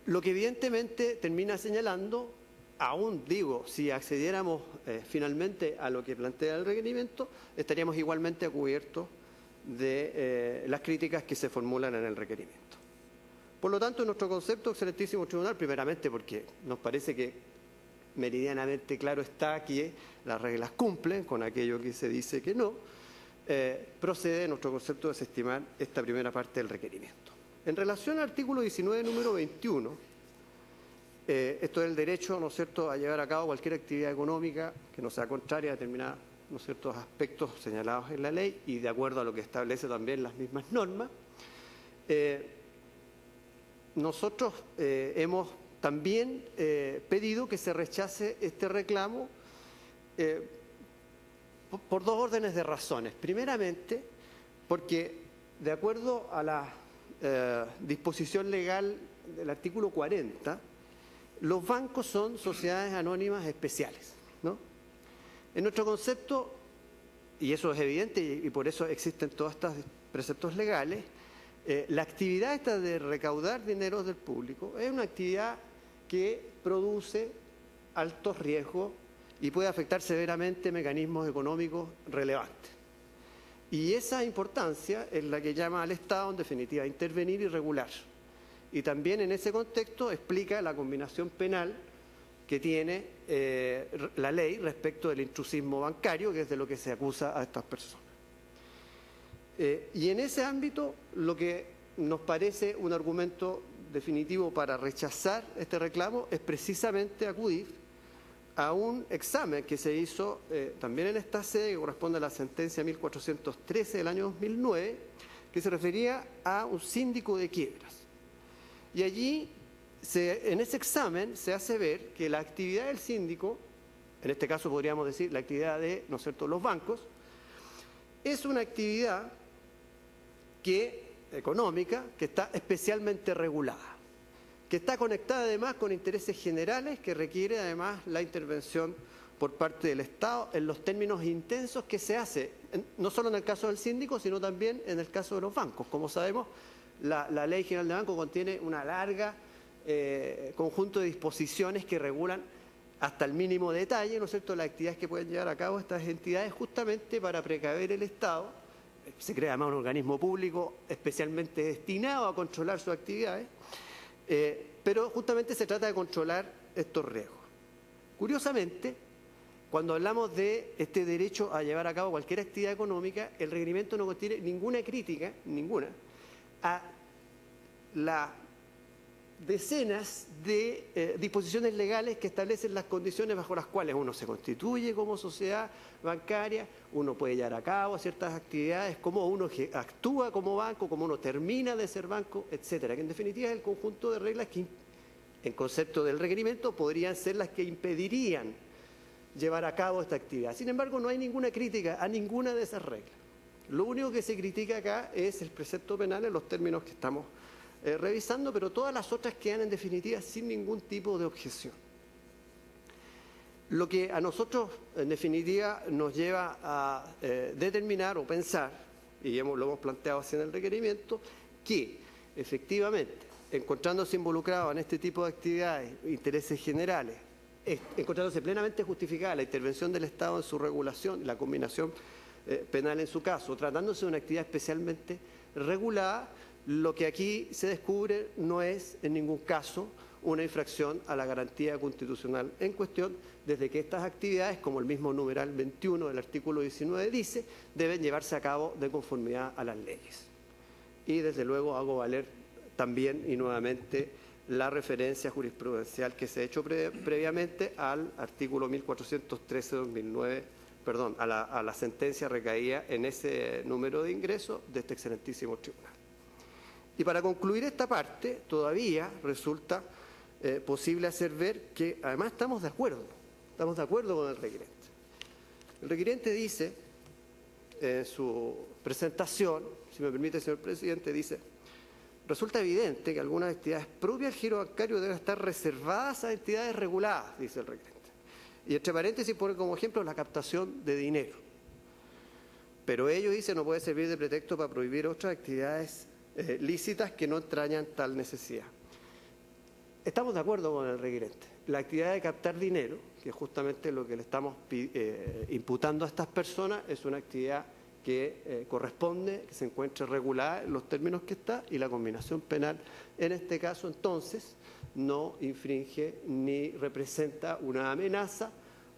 Lo que evidentemente termina señalando, aún digo, si accediéramos finalmente a lo que plantea el requerimiento, estaríamos igualmente a cubierto de las críticas que se formulan en el requerimiento. Por lo tanto, en nuestro concepto, excelentísimo tribunal, primeramente porque nos parece que meridianamente claro está que las reglas cumplen con aquello que se dice que no, procede en nuestro concepto de desestimar esta primera parte del requerimiento. En relación al artículo 19, número 21, esto es el derecho, ¿no es cierto?, a llevar a cabo cualquier actividad económica que no sea contraria a determinados, ¿no es cierto?, aspectos señalados en la ley y de acuerdo a lo que establece también las mismas normas. Nosotros hemos también pedido que se rechace este reclamo por dos órdenes de razones. Primeramente, porque de acuerdo a la disposición legal del artículo 40, los bancos son sociedades anónimas especiales, ¿no? En nuestro concepto, y eso es evidente y por eso existen todos estos preceptos legales, la actividad esta de recaudar dinero del público es una actividad que produce altos riesgos y puede afectar severamente mecanismos económicos relevantes. Y esa importancia es la que llama al Estado, en definitiva, a intervenir y regular. Y también en ese contexto explica la combinación penal que tiene la ley respecto del intrusismo bancario, que es de lo que se acusa a estas personas. Y en ese ámbito, lo que nos parece un argumento definitivo para rechazar este reclamo es precisamente acudir a un examen que se hizo también en esta sede, que corresponde a la sentencia 1413 del año 2009, que se refería a un síndico de quiebras. Y allí, en ese examen, se hace ver que la actividad del síndico, en este caso podríamos decir la actividad de, ¿no es cierto?, los bancos, es una actividad económica que está especialmente regulada, que está conectada además con intereses generales, que requiere además la intervención por parte del Estado en los términos intensos que se hace, no solo en el caso del síndico, sino también en el caso de los bancos. Como sabemos, la Ley General de Banco contiene una larga conjunto de disposiciones que regulan hasta el mínimo detalle, ¿no es cierto?, las actividades que pueden llevar a cabo estas entidades justamente para precaver el Estado. Se crea además un organismo público especialmente destinado a controlar sus actividades, pero justamente se trata de controlar estos riesgos. Curiosamente, cuando hablamos de este derecho a llevar a cabo cualquier actividad económica, el requerimiento no contiene ninguna crítica, ninguna, a las decenas de disposiciones legales que establecen las condiciones bajo las cuales uno se constituye como sociedad bancaria, uno puede llevar a cabo ciertas actividades, cómo uno actúa como banco, cómo uno termina de ser banco, etcétera, que en definitiva es el conjunto de reglas que, en concepto del requerimiento, podrían ser las que impedirían llevar a cabo esta actividad. Sin embargo, no hay ninguna crítica a ninguna de esas reglas. Lo único que se critica acá es el precepto penal en los términos que estamos revisando, pero todas las otras quedan en definitiva sin ningún tipo de objeción. Lo que a nosotros en definitiva nos lleva a determinar o pensar, y lo hemos planteado así en el requerimiento, que efectivamente, encontrándose involucrados en este tipo de actividades, intereses generales, encontrándose plenamente justificada la intervención del Estado en su regulación, la combinación penal en su caso, tratándose de una actividad especialmente regulada, lo que aquí se descubre no es en ningún caso una infracción a la garantía constitucional en cuestión, desde que estas actividades, como el mismo numeral 21 del artículo 19 dice, deben llevarse a cabo de conformidad a las leyes. Y desde luego hago valer también y nuevamente la referencia jurisprudencial que se ha hecho previamente al artículo 1413-2009, perdón, a la sentencia recaída en ese número de ingresos de este excelentísimo tribunal. Y para concluir esta parte, todavía resulta posible hacer ver que además estamos de acuerdo con el requerente. El requerente dice, en su presentación, si me permite, señor presidente, dice: resulta evidente que algunas actividades propias del giro bancario deben estar reservadas a entidades reguladas, dice el requerente. Y entre paréntesis pone como ejemplo la captación de dinero. pero ello, dice, no puede servir de pretexto para prohibir otras actividades lícitas que no entrañan tal necesidad. Estamos de acuerdo con el requerente. La actividad de captar dinero, que es justamente lo que le estamos imputando a estas personas, es una actividad que corresponde, que se encuentre regulada en los términos que está, y la combinación penal, en este caso, entonces, no infringe ni representa una amenaza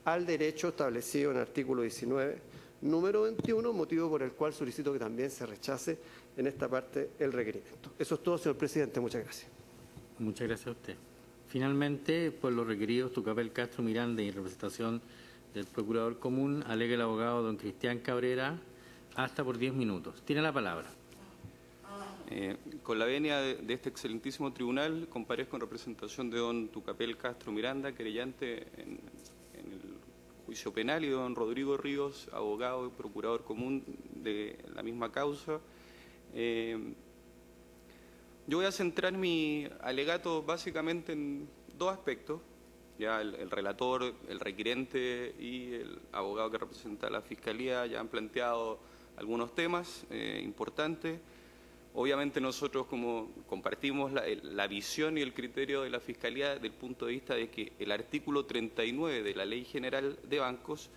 al derecho establecido en el artículo 19, número 21, motivo por el cual solicito que también se rechace en esta parte el requerimiento. Eso es todo, señor presidente. Muchas gracias. Muchas gracias a usted. Finalmente, por los requeridos, Tucapel Castro Miranda y en representación del Procurador Común, alega el abogado don Cristian Cabrera, hasta por 10 minutos. Tiene la palabra. Con la venia de este excelentísimo tribunal, comparezco en representación de don Tucapel Castro Miranda, querellante en el juicio penal, y don Rodrigo Ríos, abogado y procurador común de la misma causa. Yo voy a centrar mi alegato básicamente en dos aspectos. Ya el relator, el requerente y el abogado que representa a la Fiscalía ya han planteado algunos temas importantes. Obviamente nosotros, como compartimos la visión y el criterio de la Fiscalía desde el punto de vista de que el artículo 39 de la Ley General de Bancos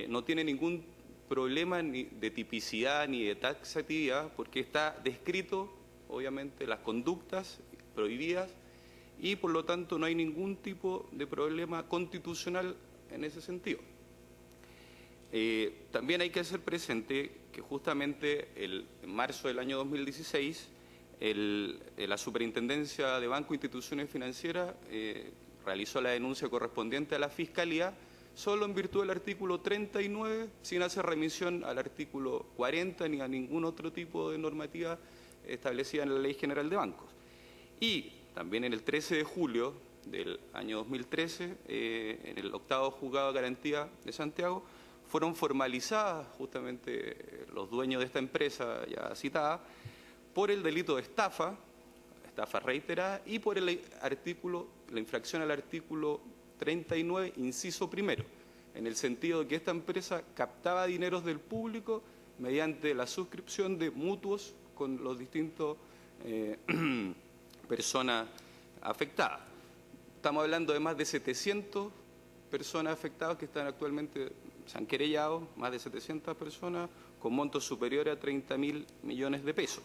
no tiene ningún problema ni de tipicidad ni de taxatividad, porque está descrito, obviamente, las conductas prohibidas y, por lo tanto, no hay ningún tipo de problema constitucional en ese sentido. También hay que hacer presente que justamente en marzo del año 2016 la Superintendencia de Banco e Instituciones Financieras realizó la denuncia correspondiente a la Fiscalía solo en virtud del artículo 39, sin hacer remisión al artículo 40 ni a ningún otro tipo de normativa establecida en la Ley General de Bancos. Y también en el 13 de julio del año 2013, en el 8º Juzgado de Garantía de Santiago, fueron formalizadas justamente los dueños de esta empresa ya citada por el delito de estafa reiterada, y por la infracción al artículo 39, inciso primero, en el sentido de que esta empresa captaba dineros del público mediante la suscripción de mutuos con los distintos personas afectadas. Estamos hablando de más de 700 personas afectadas que están actualmente, se han querellado, más de 700 personas, con montos superiores a 30.000 millones de pesos.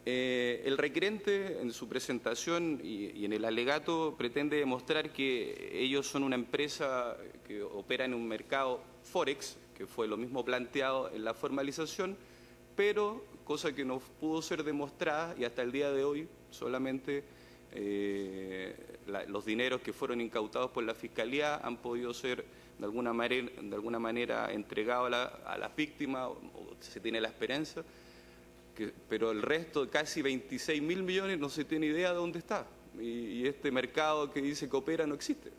El requerente, en su presentación y en el alegato, pretende demostrar que ellos son una empresa que opera en un mercado Forex, que fue lo mismo planteado en la formalización, pero cosa que no pudo ser demostrada, y hasta el día de hoy solamente los dineros que fueron incautados por la Fiscalía han podido ser de alguna manera entregados a las víctimas, o se tiene la esperanza, pero el resto, casi 26.000 millones, no se tiene idea de dónde está. Y este mercado que dice que opera no existe.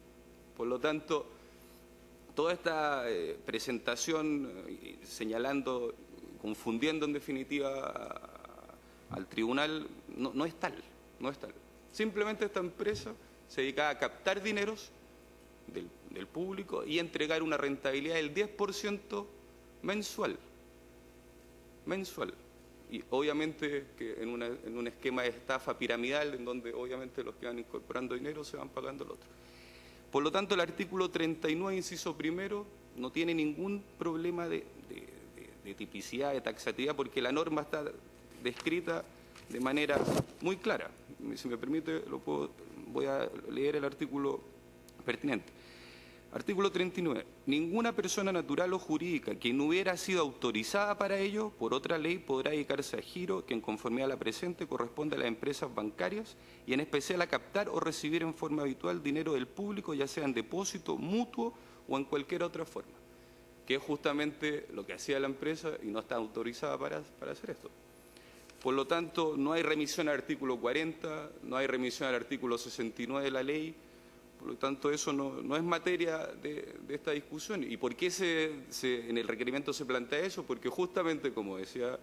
Por lo tanto, toda esta presentación señalando, confundiendo en definitiva al tribunal, no es tal. Simplemente esta empresa se dedicaba a captar dineros del público y entregar una rentabilidad del 10% mensual. Y obviamente que en un esquema de estafa piramidal, en donde obviamente los que van incorporando dinero se van pagando el otro. Por lo tanto, el artículo 39, inciso primero, no tiene ningún problema de tipicidad, de taxatividad, porque la norma está descrita de manera muy clara. Si me permite, voy a leer el artículo pertinente. Artículo 39. Ninguna persona natural o jurídica que no hubiera sido autorizada para ello por otra ley podrá dedicarse a giro que, en conformidad a la presente, corresponde a las empresas bancarias y en especial a captar o recibir en forma habitual dinero del público, ya sea en depósito, mutuo o en cualquier otra forma, que es justamente lo que hacía la empresa y no está autorizada para hacer esto. Por lo tanto, no hay remisión al artículo 40, no hay remisión al artículo 69 de la ley. Por lo tanto, eso no es materia de esta discusión. ¿Y por qué en el requerimiento se plantea eso? Porque justamente, como decía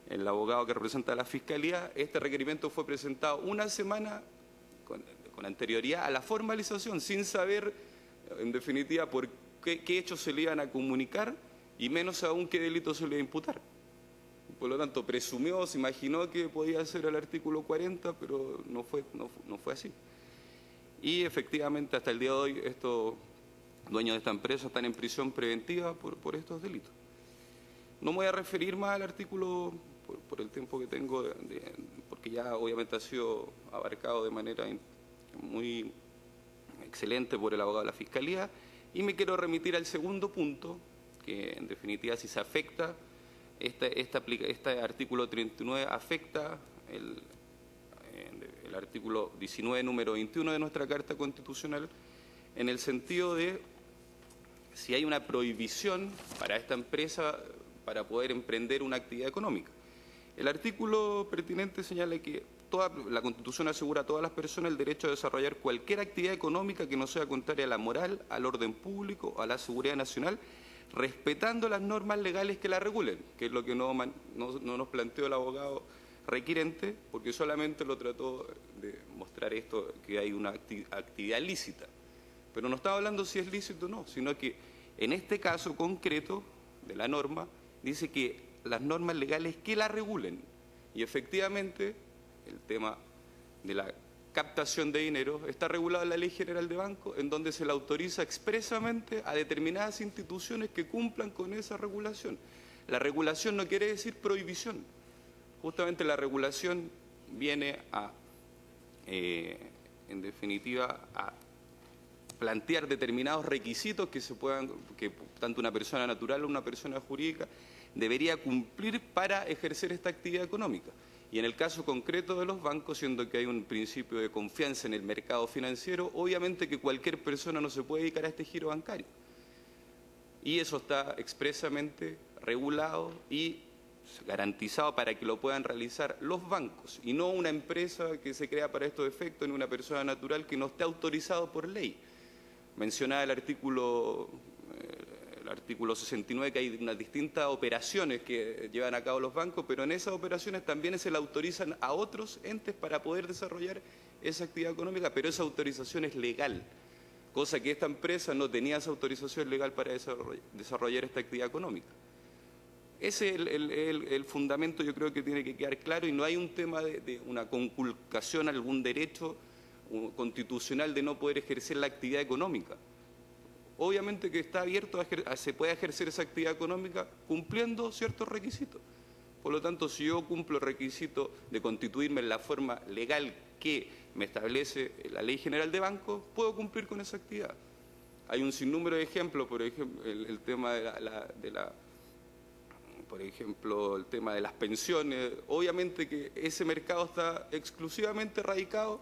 el abogado que representa a la Fiscalía, este requerimiento fue presentado una semana con anterioridad a la formalización, sin saber, en definitiva, por qué hechos se le iban a comunicar y menos aún qué delito se le va a imputar. Por lo tanto, presumió, se imaginó que podía ser el artículo 40, pero no fue así. Y efectivamente, hasta el día de hoy, estos dueños de esta empresa están en prisión preventiva por estos delitos. No me voy a referir más al artículo por el tiempo que tengo, porque ya obviamente ha sido abarcado de manera muy excelente por el abogado de la Fiscalía, y me quiero remitir al segundo punto, que en definitiva si se afecta, este artículo 39 afecta el artículo 19, número 21 de nuestra Carta Constitucional, en el sentido de si hay una prohibición para esta empresa para poder emprender una actividad económica. El artículo pertinente señala que la Constitución asegura a todas las personas el derecho a desarrollar cualquier actividad económica que no sea contraria a la moral, al orden público, a la seguridad nacional, respetando las normas legales que la regulen, que es lo que no nos planteó el abogado requirente, porque solamente lo trató de mostrar esto, que hay una actividad lícita. Pero no estaba hablando si es lícito o no, sino que en este caso concreto de la norma, dice que las normas legales que la regulen, y efectivamente el tema de la captación de dinero está regulado en la Ley General de Banco, en donde se le autoriza expresamente a determinadas instituciones que cumplan con esa regulación. La regulación no quiere decir prohibición. Justamente la regulación viene en definitiva, a plantear determinados requisitos que tanto una persona natural o una persona jurídica debería cumplir para ejercer esta actividad económica. Y en el caso concreto de los bancos, siendo que hay un principio de confianza en el mercado financiero, obviamente que cualquier persona no se puede dedicar a este giro bancario. Y eso está expresamente regulado y garantizado para que lo puedan realizar los bancos, y no una empresa que se crea para estos efectos, ni una persona natural que no esté autorizado por ley. Mencionaba el artículo 69, que hay unas distintas operaciones que llevan a cabo los bancos, pero en esas operaciones también se le autorizan a otros entes para poder desarrollar esa actividad económica, pero esa autorización es legal, cosa que esta empresa no tenía esa autorización legal para desarrollar esta actividad económica. Ese es el fundamento, yo creo que tiene que quedar claro, y no hay un tema de una conculcación a algún derecho constitucional de no poder ejercer la actividad económica. Obviamente que está abierto se puede ejercer esa actividad económica cumpliendo ciertos requisitos. Por lo tanto, si yo cumplo el requisito de constituirme en la forma legal que me establece la Ley General de Bancos, puedo cumplir con esa actividad. Hay un sinnúmero de ejemplos, por ejemplo, el tema por ejemplo, el tema de las pensiones. Obviamente que ese mercado está exclusivamente radicado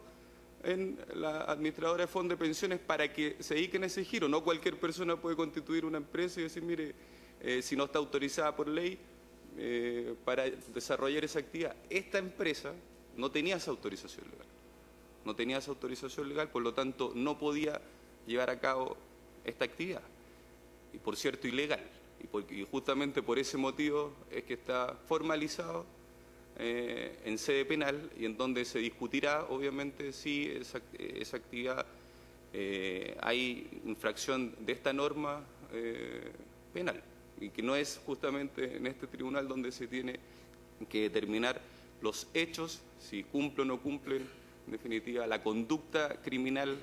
en la administradora de fondos de pensiones para que se dediquen a ese giro. No cualquier persona puede constituir una empresa y decir, mire, si no está autorizada por ley para desarrollar esa actividad. Esta empresa no tenía esa autorización legal. No tenía esa autorización legal, por lo tanto no podía llevar a cabo esta actividad. Y por cierto, ilegal. Y justamente por ese motivo es que está formalizado en sede penal, y en donde se discutirá, obviamente, si esa actividad hay infracción de esta norma penal, y que no es justamente en este tribunal donde se tiene que determinar los hechos, si cumple o no cumple, en definitiva, la conducta criminal,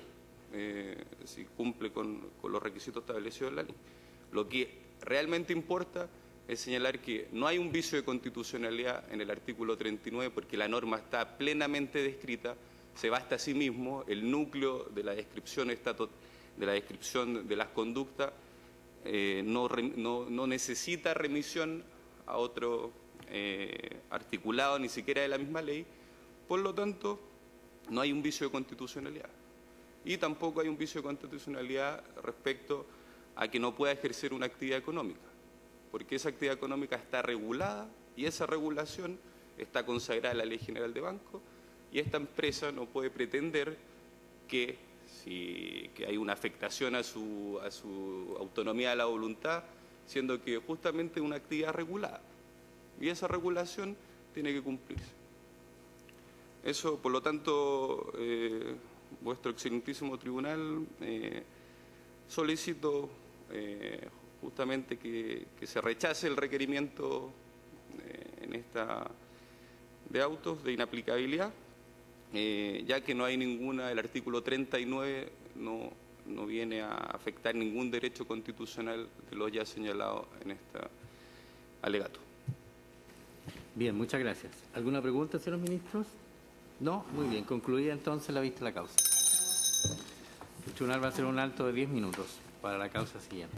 si cumple con los requisitos establecidos en la ley. Lo que realmente importa es señalar que no hay un vicio de constitucionalidad en el artículo 39, porque la norma está plenamente descrita, se basta a sí mismo, el núcleo de la descripción de las conductas no necesita remisión a otro articulado, ni siquiera de la misma ley. Por lo tanto, no hay un vicio de constitucionalidad. Y tampoco hay un vicio de constitucionalidad respecto a que no pueda ejercer una actividad económica, porque esa actividad económica está regulada, y esa regulación está consagrada en la Ley General de Banco, y esta empresa no puede pretender que hay una afectación a su autonomía de la voluntad, siendo que justamente es una actividad regulada, y esa regulación tiene que cumplirse. Eso, por lo tanto, vuestro excelentísimo tribunal, solicito justamente que se rechace el requerimiento de autos de inaplicabilidad, ya que no hay ninguna, el artículo 39 no viene a afectar ningún derecho constitucional de los ya señalados en este alegato. Bien, muchas gracias. ¿Alguna pregunta, señores ministros? No, muy bien. Concluida entonces la vista de la causa. El tribunal va a hacer un alto de 10 minutos para la causa siguiente.